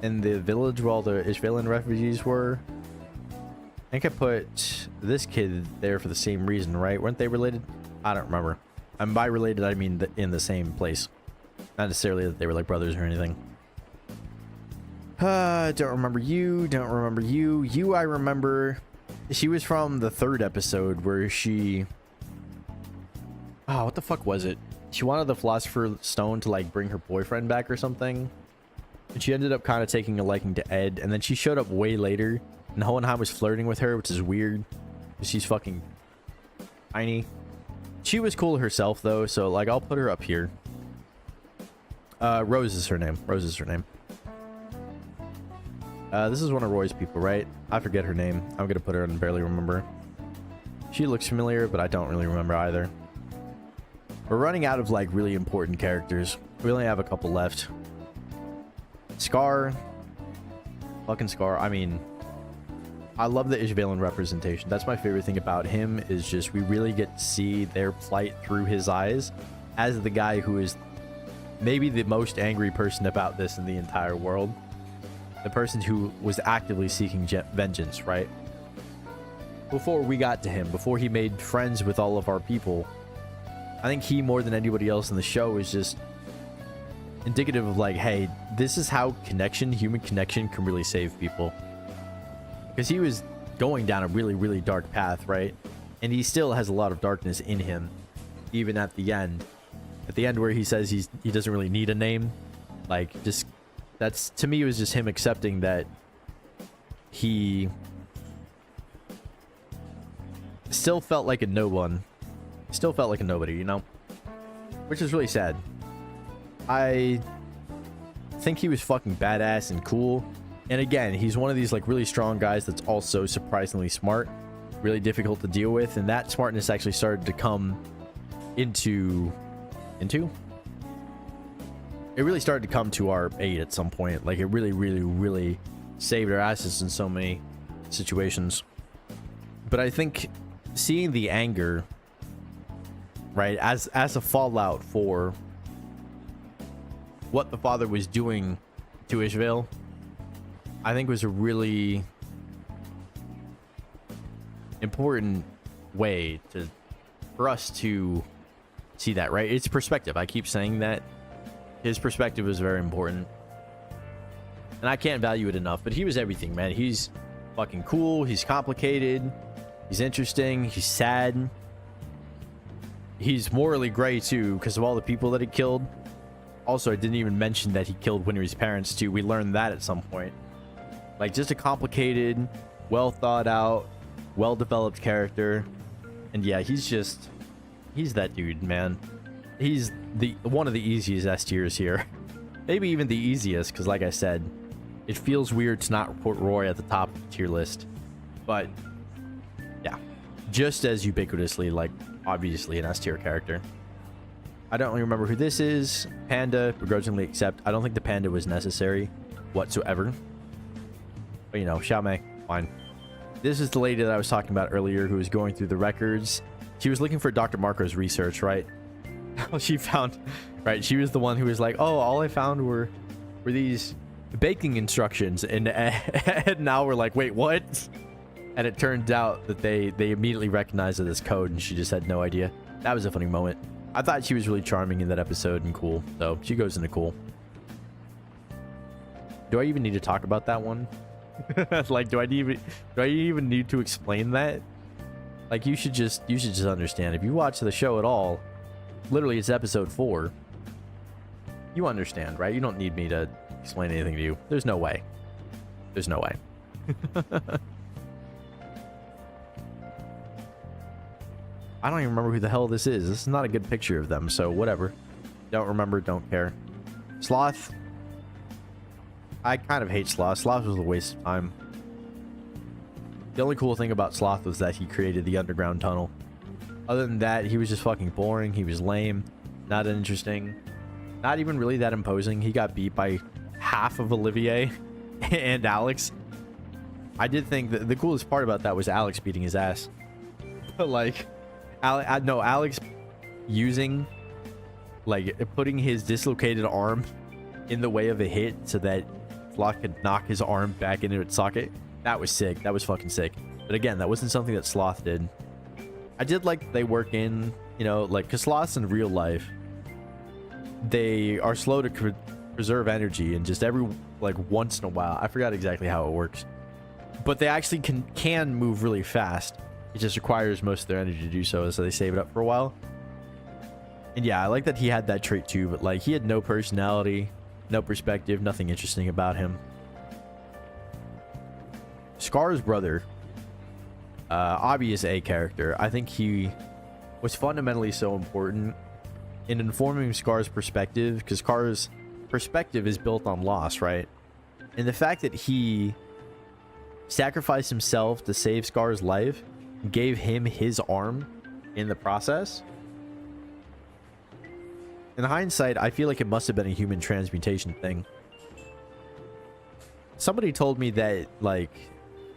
in the village where all the Ishvalan refugees were. I think I put this kid there for the same reason, right? Weren't they related? I don't remember. And by related, I mean in the same place. Not necessarily that they were like brothers or anything. Don't remember you. Don't remember you. You, I remember. She was from the 3rd episode where she... Oh, what the fuck was it? She wanted the Philosopher's Stone to like bring her boyfriend back or something. And she ended up kind of taking a liking to Ed. And then she showed up way later. And Hohenheim was flirting with her, which is weird. She's fucking tiny. She was cool herself though. So like, I'll put her up here. Rose is her name. Rose is her name. This is one of Roy's people, right? I forget her name. I'm gonna put her in barely remember. She looks familiar, but I don't really remember either. We're running out of like really important characters. We only have a couple left. Scar. Fucking Scar. I mean, I love the Ishvalan representation. That's my favorite thing about him, is just we really get to see their plight through his eyes as the guy who is maybe the most angry person about this in the entire world. the person who was actively seeking vengeance, right? Before we got to him, before he made friends with all of our people, I think he, more than anybody else in the show, is just indicative of like, hey, this is how human connection can really save people. Because he was going down a really, really dark path, right? And he still has a lot of darkness in him, even at the end. At the end where he says he doesn't really need a name. Like, just, that's, to me, it was just him accepting that he still felt like a no one. Still felt like a nobody, you know? Which is really sad. I think he was fucking badass and cool. And again, he's one of these like really strong guys that's also surprisingly smart. Really difficult to deal with. And that smartness actually started to come into... It really started to come to our aid at some point. Like, it really, really, really saved our asses in so many situations. But I think seeing the anger, right, as a fallout for what the father was doing to Ishvael, I think was a really important way for us to see that, right? It's perspective. I keep saying that. His perspective is very important. And I can't value it enough, but he was everything, man. He's fucking cool. He's complicated. He's interesting. He's sad. He's morally gray, too, because of all the people that he killed. Also, I didn't even mention that he killed Winry's parents, too. We learned that at some point. Like, just a complicated, well thought out, well-developed character. And yeah, he's that dude, man. He's one of the easiest S tiers here. Maybe even the easiest, because like I said, it feels weird to not put Roy at the top of the tier list. But yeah, just as ubiquitously, like, obviously an S tier character. I don't really remember who this is. Panda, begrudgingly accept. I don't think the panda was necessary whatsoever. But you know, Xiaomei, fine. This is the lady that I was talking about earlier who was going through the records. She was looking for Dr. Marco's research, right? She found, right? She was the one who was like, oh, all I found were these baking instructions. And now we're like, wait, what? And it turned out that they immediately recognized it as code, and she just had no idea. That was a funny moment. I thought she was really charming in that episode and cool. So she goes into cool. Do I even need to talk about that one? Like, do I even need to explain that? Like, you should just understand. If you watch the show at all, literally it's episode 4. You understand, right? You don't need me to explain anything to you. There's no way. There's no way. I don't even remember who the hell this is. This is not a good picture of them, so whatever. Don't remember, don't care. Sloth. I kind of hate Sloth. Sloth was a waste of time. The only cool thing about Sloth was that he created the underground tunnel. Other than that, he was just fucking boring. He was lame. Not interesting. Not even really that imposing. He got beat by half of Olivier and Alex. I did think that the coolest part about that was Alex beating his ass. But like, Alex using, like, putting his dislocated arm in the way of a hit so that Sloth could knock his arm back into its socket. That was sick. That was fucking sick. But again, that wasn't something that Sloth did. I did like they work in, you know, like, because Sloths in real life, they are slow to preserve energy, and just every, like, once in a while, I forgot exactly how it works, but they actually can move really fast. It just requires most of their energy to do so they save it up for a while. And yeah, I like that he had that trait too, but like, he had no personality, no perspective, nothing interesting about him. Scar's brother, obvious A character. I think he was fundamentally so important in informing Scar's perspective, because Scar's perspective is built on loss, right? And the fact that he sacrificed himself to save Scar's life, gave him his arm in the process. In hindsight, I feel like it must have been a human transmutation thing. Somebody told me that, like,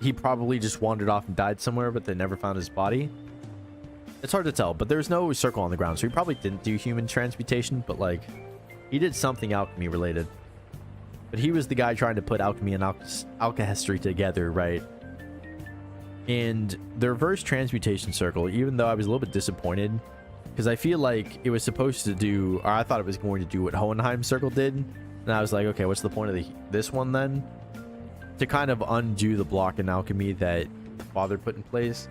he probably just wandered off and died somewhere, but they never found his body. It's hard to tell, but there's no circle on the ground, so he probably didn't do human transmutation, but like, he did something alchemy related. But he was the guy trying to put alchemy and alchemy together, right? And the reverse transmutation circle, even though I was a little bit disappointed, because I feel like it was supposed to do, or I thought it was going to do what Hohenheim circle did. And I was like, okay, what's the point of this one then? To kind of undo the block in alchemy that the father put in place.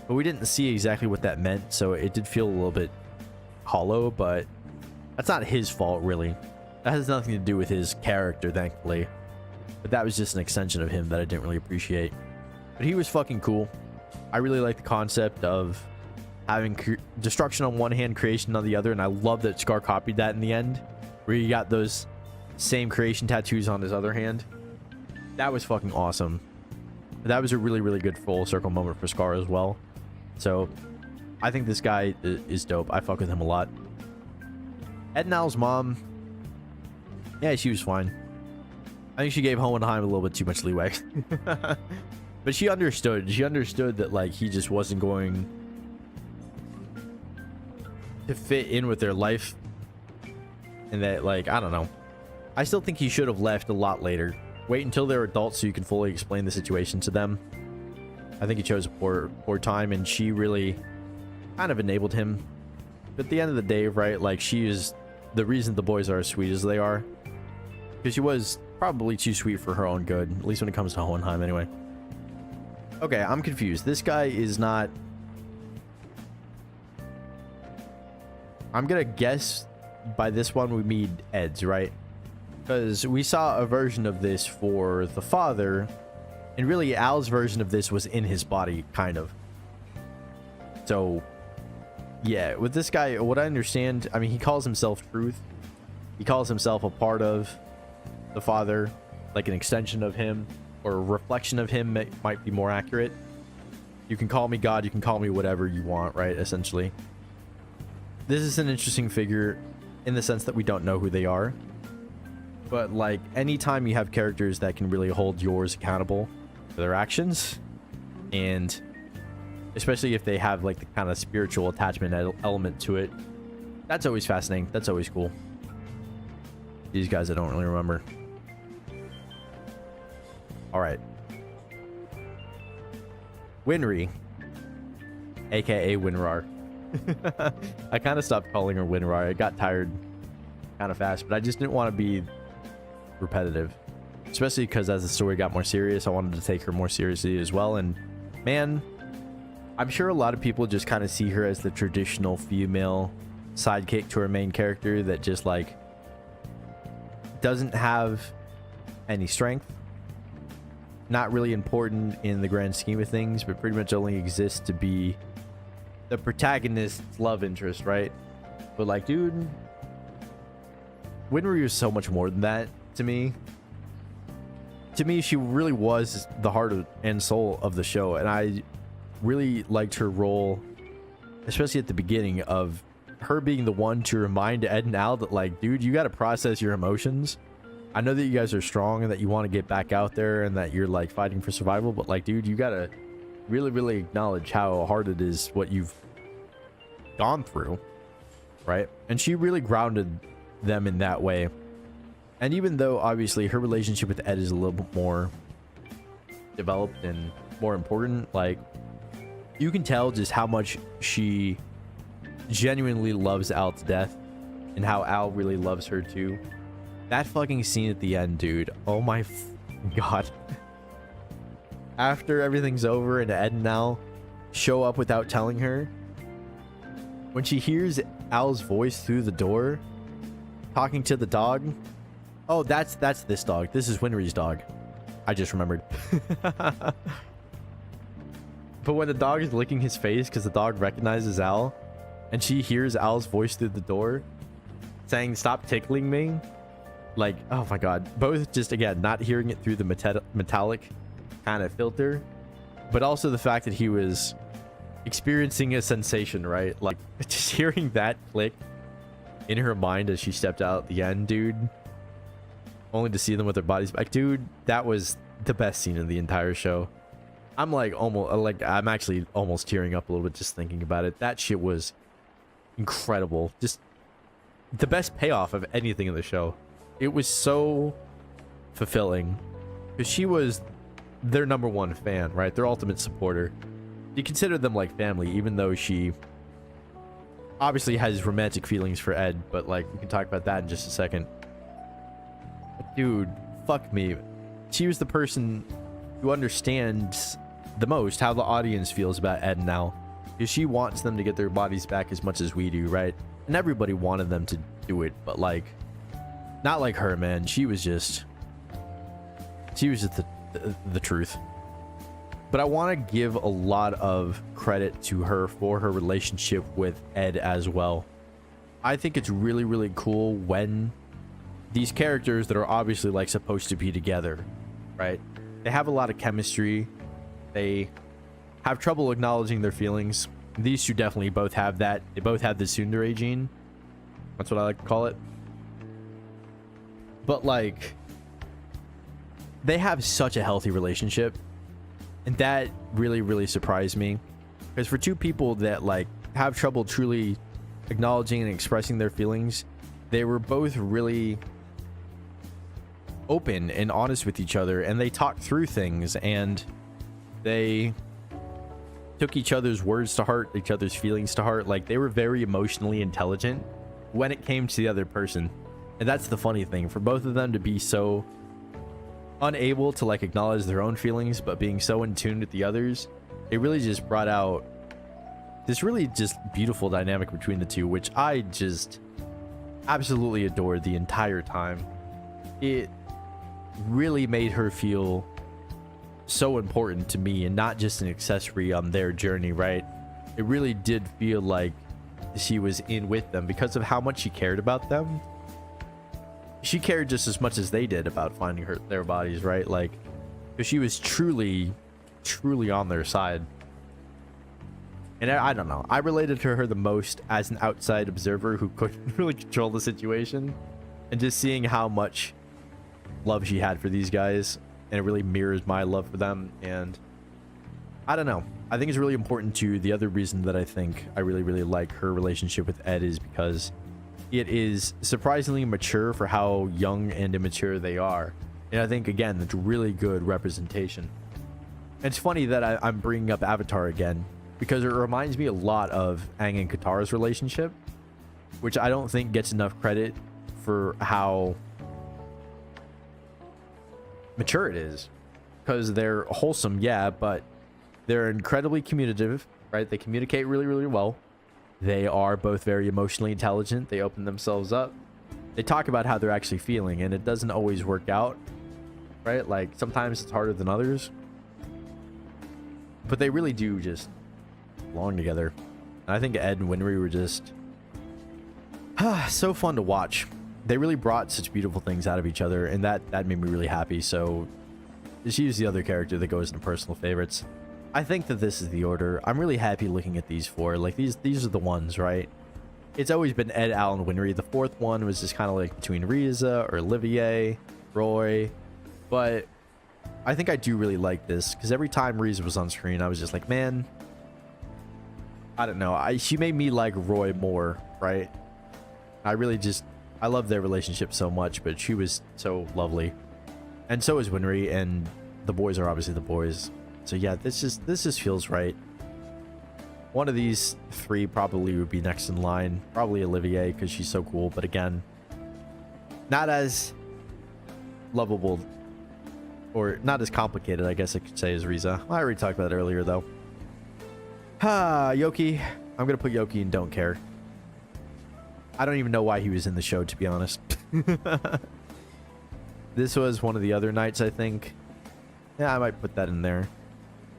But we didn't see exactly what that meant, so it did feel a little bit hollow, but that's not his fault, really. That has nothing to do with his character, thankfully. But that was just an extension of him that I didn't really appreciate. But he was fucking cool. I really like the concept of having destruction on one hand, creation on the other, and I love that Scar copied that in the end, where you got those same creation tattoos on his other hand. That was fucking awesome. That was a really, really good full circle moment for Scar as well. So I think this guy is dope. I fuck with him a lot. Ed and Al's mom, yeah, she was fine. I think she gave Hohenheim a little bit too much leeway. But she understood. She understood that, like, he just wasn't going to fit in with their life. And that, like, I don't know. I still think he should have left a lot later. Wait until they're adults so you can fully explain the situation to them. I think he chose a poor time, and she really kind of enabled him. But at the end of the day, right, like, she is the reason the boys are as sweet as they are. Because she was probably too sweet for her own good, at least when it comes to Hohenheim anyway. Okay, I'm confused. This guy is not... I'm gonna guess by this one we meet Ed's, right? Because we saw a version of this for the father, and really Al's version of this was in his body, kind of. So, yeah, with this guy, what I understand, I mean, he calls himself Truth. He calls himself a part of the father, like an extension of him, or a reflection of him might be more accurate. You can call me God, you can call me whatever you want, right, essentially. This is an interesting figure in the sense that we don't know who they are. But, like, anytime you have characters that can really hold yours accountable for their actions, and especially if they have, like, the kind of spiritual attachment element to it, that's always fascinating. That's always cool. These guys I don't really remember. Alright. Winry, aka Winrar. I kind of stopped calling her Winrar. I got tired kind of fast, but I just didn't want to be repetitive, especially because as the story got more serious, I wanted to take her more seriously as well. And man, I'm sure a lot of people just kind of see her as the traditional female sidekick to her main character that just, like, doesn't have any strength, not really important in the grand scheme of things, but pretty much only exists to be the protagonist's love interest, right? But, like, dude, Winry is so much more than that to me. To me, she really was the heart and soul of the show, and I really liked her role, especially at the beginning, of her being the one to remind Ed and Al that, like, dude, you got to process your emotions. I know that you guys are strong and that you want to get back out there and that you're, like, fighting for survival, but, like, dude, you got to really, really acknowledge how hard it is what you've gone through, right? And she really grounded them in that way. And even though obviously her relationship with Ed is a little bit more developed and more important, like, you can tell just how much she genuinely loves Al to death and how Al really loves her too. That fucking scene at the end, dude, oh my god. After everything's over and Ed and Al show up without telling her, when she hears Al's voice through the door talking to the dog. Oh, that's this dog. This is Winry's dog. I just remembered. But when the dog is licking his face because the dog recognizes Al, and she hears Al's voice through the door saying, "Stop tickling me." Like, oh my god. Both just, again, not hearing it through the metallic kind of filter, but also the fact that he was experiencing a sensation, right? Like, just hearing that click in her mind as she stepped out at the end, dude, only to see them with their bodies back, dude, that was the best scene in the entire show. I'm like I'm actually almost tearing up a little bit just thinking about it. That shit was incredible. Just the best payoff of anything in the show. It was so fulfilling because she was their number one fan, right? Their ultimate supporter. You consider them like family, even though she obviously has romantic feelings for Ed, but like we can talk about that in just a second. But dude, fuck me. She was the person who understands the most how the audience feels about Ed now. Because she wants them to get their bodies back as much as we do, right? And everybody wanted them to do it, but like, not like her, man. She was just the truth. But I want to give a lot of credit to her for her relationship with Ed as well. I think it's really, really cool when these characters that are obviously like supposed to be together, right? They have a lot of chemistry. They have trouble acknowledging their feelings. These two definitely both have that. They both have the tsundere gene. That's what I like to call it. But like, they have such a healthy relationship. And that really, really surprised me. Because for two people that like have trouble truly acknowledging and expressing their feelings, they were both really open and honest with each other, and they talked through things, and they took each other's words to heart, each other's feelings to heart. Like, they were very emotionally intelligent when it came to the other person. And that's the funny thing, for both of them to be so unable to like acknowledge their own feelings but being so in tune with the others, it really just brought out this really just beautiful dynamic between the two, which I just absolutely adored the entire time. It really made her feel so important to me and not just an accessory on their journey, right? It really did feel like she was in with them because of how much she cared about them. She cared just as much as they did about finding their bodies, right? Like, because she was truly on their side. And I don't know, I related to her the most as an outside observer who couldn't really control the situation, and just seeing how much love she had for these guys, and it really mirrors my love for them. And I don't know, I think it's really important too. The other reason that I think I really like her relationship with Ed is because it is surprisingly mature for how young and immature they are. And I think, again, it's really good representation. And it's funny that I'm bringing up Avatar again, because it reminds me a lot of Aang and Katara's relationship, which I don't think gets enough credit for how mature it is. Because they're wholesome, yeah, but they're incredibly communicative, right? They communicate really well. They are both very emotionally intelligent. They open themselves up. They talk about how they're actually feeling, and it doesn't always work out, right? Like, sometimes it's harder than others. But they really do just belong together. And I think Ed and Winry were just so fun to watch. They really brought such beautiful things out of each other, and that made me really happy. So she's the other character that goes into personal favorites. I think that this is the order. I'm really happy looking at these four. Like, these are the ones, right? It's always been Ed, Al, and Winry. The fourth one was just kind of like between Riza or Olivier, Roy. But I think I do really like this, because every time Riza was on screen, I was just like, man, I don't know. She made me like Roy more, right? I love their relationship so much, but she was so lovely. And so is Winry, and the boys are obviously the boys. So yeah, this just feels right. One of these three probably would be next in line. Probably Olivier, because she's so cool. But again, not as lovable, or not as complicated, I guess I could say, as Riza. I already talked about that earlier, though. Yoki. I'm going to put Yoki in Don't Care. I don't even know why he was in the show, to be honest. This was one of the other nights, I think. Yeah, I might put that in there.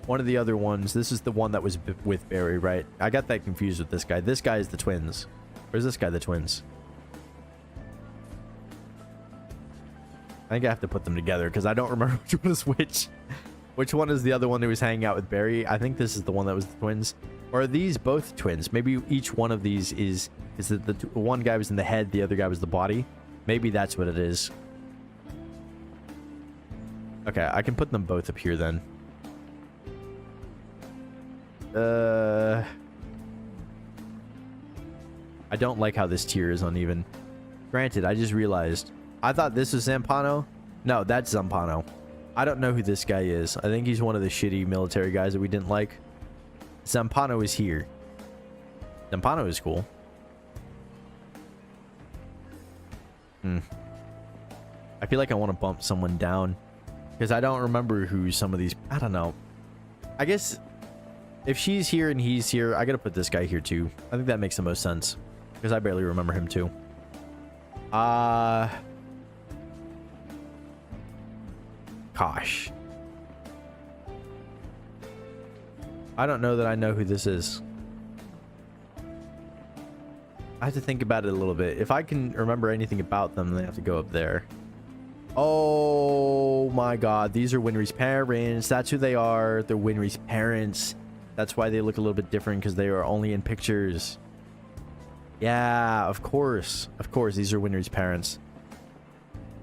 One of the other ones. This is the one that was with Barry, right? I got that confused with this guy. This guy is the twins. Or is this guy the twins? I think I have to put them together because I don't remember which one is which. Which one is the other one who was hanging out with Barry? I think this is the one that was the twins. Or are these both twins? Maybe each one of these is that the one guy was in the head, the other guy was the body. Maybe that's what it is. Okay, I can put them both up here then. I don't like how this tier is uneven. Granted, I just realized I thought this was Zampano, No, that's Zampano. I don't know who this guy is. I think he's one of the shitty military guys that we didn't like. Zampano is here. Zampano is cool. I feel like I want to bump someone down because I don't remember who some of these. I don't know. I guess if she's here and he's here, I gotta put this guy here too. I think that makes the most sense because I barely remember him too. Gosh. I don't know that I know who this is. I have to think about it a little bit. If I can remember anything about them, they have to go up there. Oh my god, these are Winry's parents. That's who they are. They're Winry's parents. That's why they look a little bit different, because they are only in pictures. Yeah, of course. Of course, these are Winry's parents.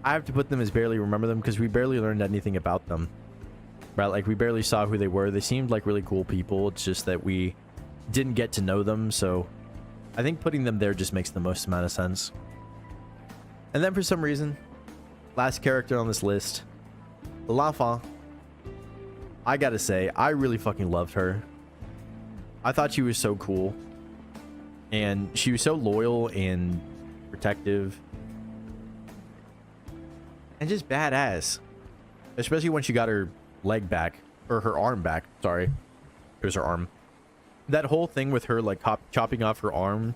I have to put them as barely remember them because we barely learned anything about them. Right? Like, we barely saw who they were. They seemed like really cool people. It's just that we didn't get to know them, so I think putting them there just makes the most amount of sense. And then for some reason, last character on this list, L'Enfant. I gotta say, I really fucking loved her. I thought she was so cool. And she was so loyal and protective. And just badass. Especially when she got her leg back. Or her arm back. Sorry. It was her arm. That whole thing with her, like, chopping off her arm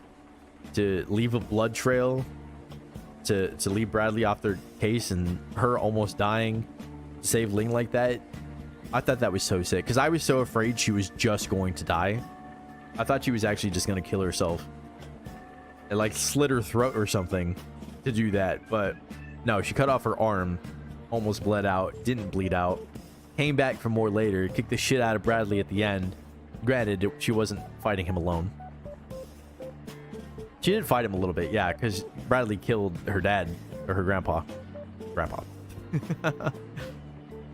to leave a blood trail. To leave Bradley off their case and her almost dying to save Ling like that. I thought that was so sick. Because I was so afraid she was just going to die. I thought she was actually just going to kill herself. And, like, slit her throat or something to do that. But no, she cut off her arm. Almost bled out. Didn't bleed out. Came back for more later. Kicked the shit out of Bradley at the end. Granted, she wasn't fighting him alone. She did fight him a little bit, yeah, because Bradley killed her dad, or her grandpa.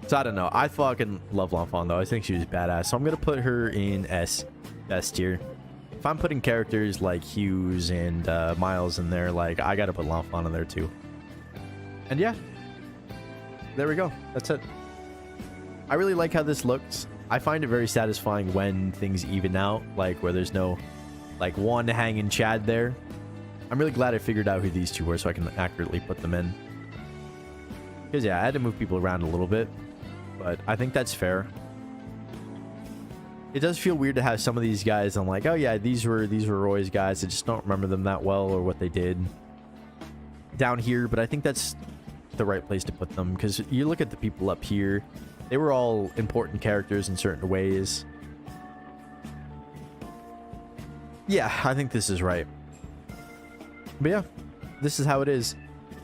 So I don't know. I fucking love L'Enfant, though. I think she was badass. So I'm going to put her in S tier. If I'm putting characters like Hughes and Miles in there, like, I got to put L'Enfant in there, too. And yeah. There we go. That's it. I really like how this looks. I find it very satisfying when things even out, like, where there's no, like, one hanging Chad there. I'm really glad I figured out who these two were so I can accurately put them in. Because, yeah, I had to move people around a little bit. But I think that's fair. It does feel weird to have some of these guys. I'm like, oh, yeah, these were Roy's guys. I just don't remember them that well or what they did down here. But I think that's the right place to put them. Because you look at the people up here. They were all important characters in certain ways. Yeah, I think this is right. But yeah, this is how it is.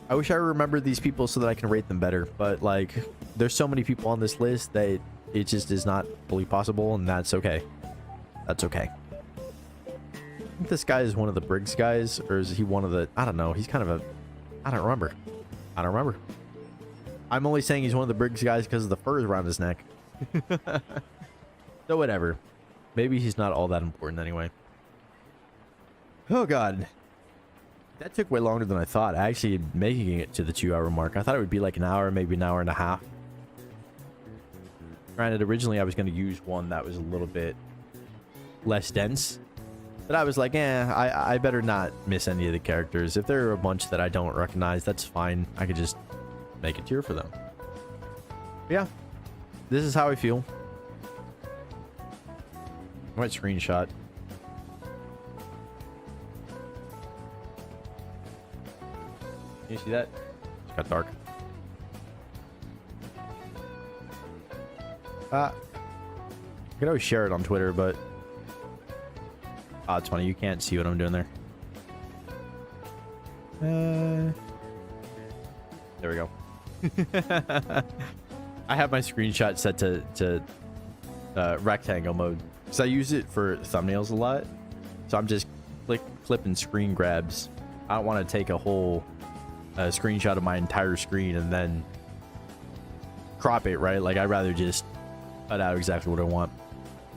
I wish I remembered these people so that I can rate them better. But, like, there's so many people on this list that it just is not fully possible, and that's okay. That's okay. I think this guy is one of the Briggs guys, or is he one of the... I don't know. He's kind of a... I don't remember. I'm only saying he's one of the Briggs guys because of the furs around his neck. So whatever. Maybe he's not all that important anyway. Oh god. That took way longer than I thought. Actually making it to the 2-hour mark. I thought it would be like an hour, maybe an hour and a half. Granted, originally I was going to use one that was a little bit less dense. But I was like, I better not miss any of the characters. If there are a bunch that I don't recognize, that's fine. I could just make a tier for them. But yeah, this is how I feel. I might screenshot. Can you see that? It's got dark. I could always share it on Twitter, but it's funny. You can't see what I'm doing there. There we go. I have my screenshot set to rectangle mode because I use it for thumbnails a lot. So I'm just clipping screen grabs. I don't want to take a whole screenshot of my entire screen and then crop it, right? Like, I'd rather just cut out exactly what I want.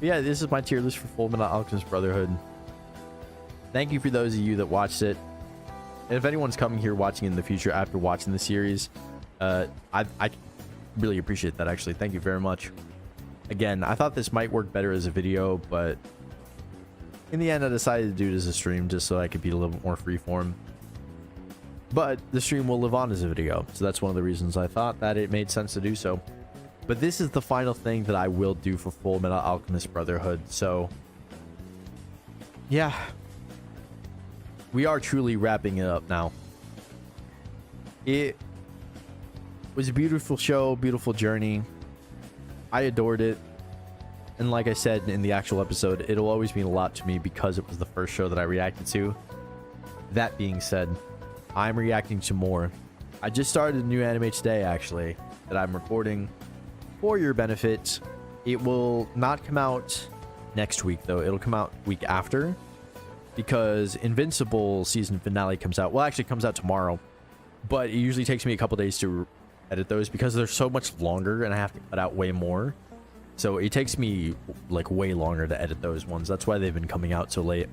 But yeah, this is my tier list for Full Metal Alchemist Brotherhood. Thank you for those of you that watched it. And if anyone's coming here watching in the future after watching the series, I really appreciate that, actually. Thank you very much. Again, I thought this might work better as a video, but in the end, I decided to do it as a stream just so I could be a little bit more freeform. But the stream will live on as a video, so that's one of the reasons I thought that it made sense to do so. But this is the final thing that I will do for Full Metal Alchemist Brotherhood, so yeah. We are truly wrapping it up now. It was a beautiful show, beautiful journey. I adored it. And like I said in the actual episode, it'll always mean a lot to me because it was the first show that I reacted to. That being said, I'm reacting to more. I just started a new anime today, actually, that I'm recording for your benefit. It will not come out next week, though. It'll come out week after, because Invincible season finale comes out. Well, actually, it comes out tomorrow, but it usually takes me a couple days to edit those because they're so much longer and I have to cut out way more. So it takes me like way longer to edit those ones. That's why they've been coming out so late.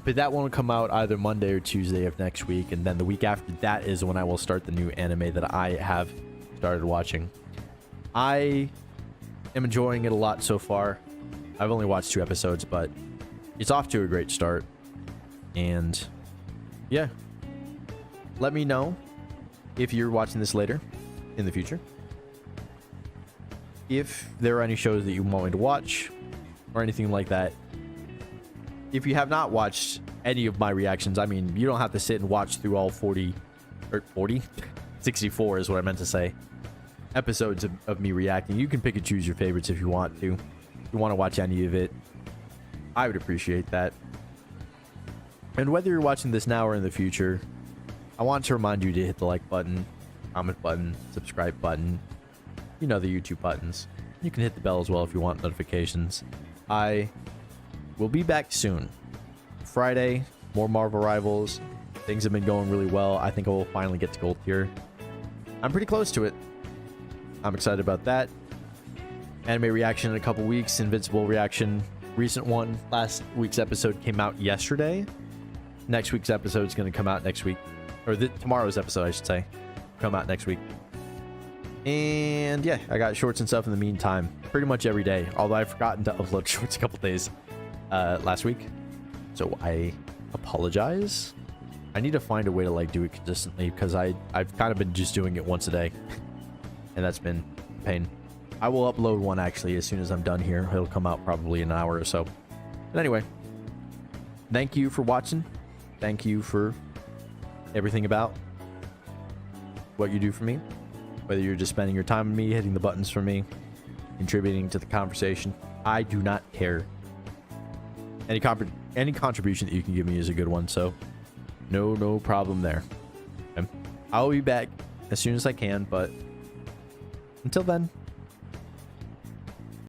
But that one will come out either Monday or Tuesday of next week, and then the week after that is when I will start the new anime that I have started watching. I am enjoying it a lot so far. I've only watched 2 episodes, but it's off to a great start. And yeah, let me know if you're watching this later in the future, if there are any shows that you want me to watch or anything like that. If you have not watched any of my reactions, I mean, you don't have to sit and watch through all 64 is what I meant to say, episodes of me reacting. You can pick and choose your favorites if you want to. If you want to watch any of it, I would appreciate that. And whether you're watching this now or in the future, I want to remind you to hit the like button, comment button, subscribe button. You know, the YouTube buttons. You can hit the bell as well if you want notifications. I will be back soon. Friday, more Marvel Rivals. Things have been going really well. I think I will finally get to gold tier. I'm pretty close to it. I'm excited about that. Anime reaction in a couple weeks. Invincible reaction. Recent one. Last week's episode came out yesterday. Next week's episode is going to come out next week. Or tomorrow's episode, I should say. Come out next week. And yeah, I got shorts and stuff in the meantime. Pretty much every day. Although I've forgotten to upload shorts a couple days last week. So I apologize. I need to find a way to like do it consistently because I've kind of been just doing it once a day. And that's been a pain. I will upload one actually as soon as I'm done here. It'll come out probably in an hour or so. But anyway, thank you for watching. Thank you for everything about what you do for me. Whether you're just spending your time with me, hitting the buttons for me, contributing to the conversation, I do not care. Any contribution that you can give me is a good one, so no problem there. Okay? I'll be back as soon as I can, but until then,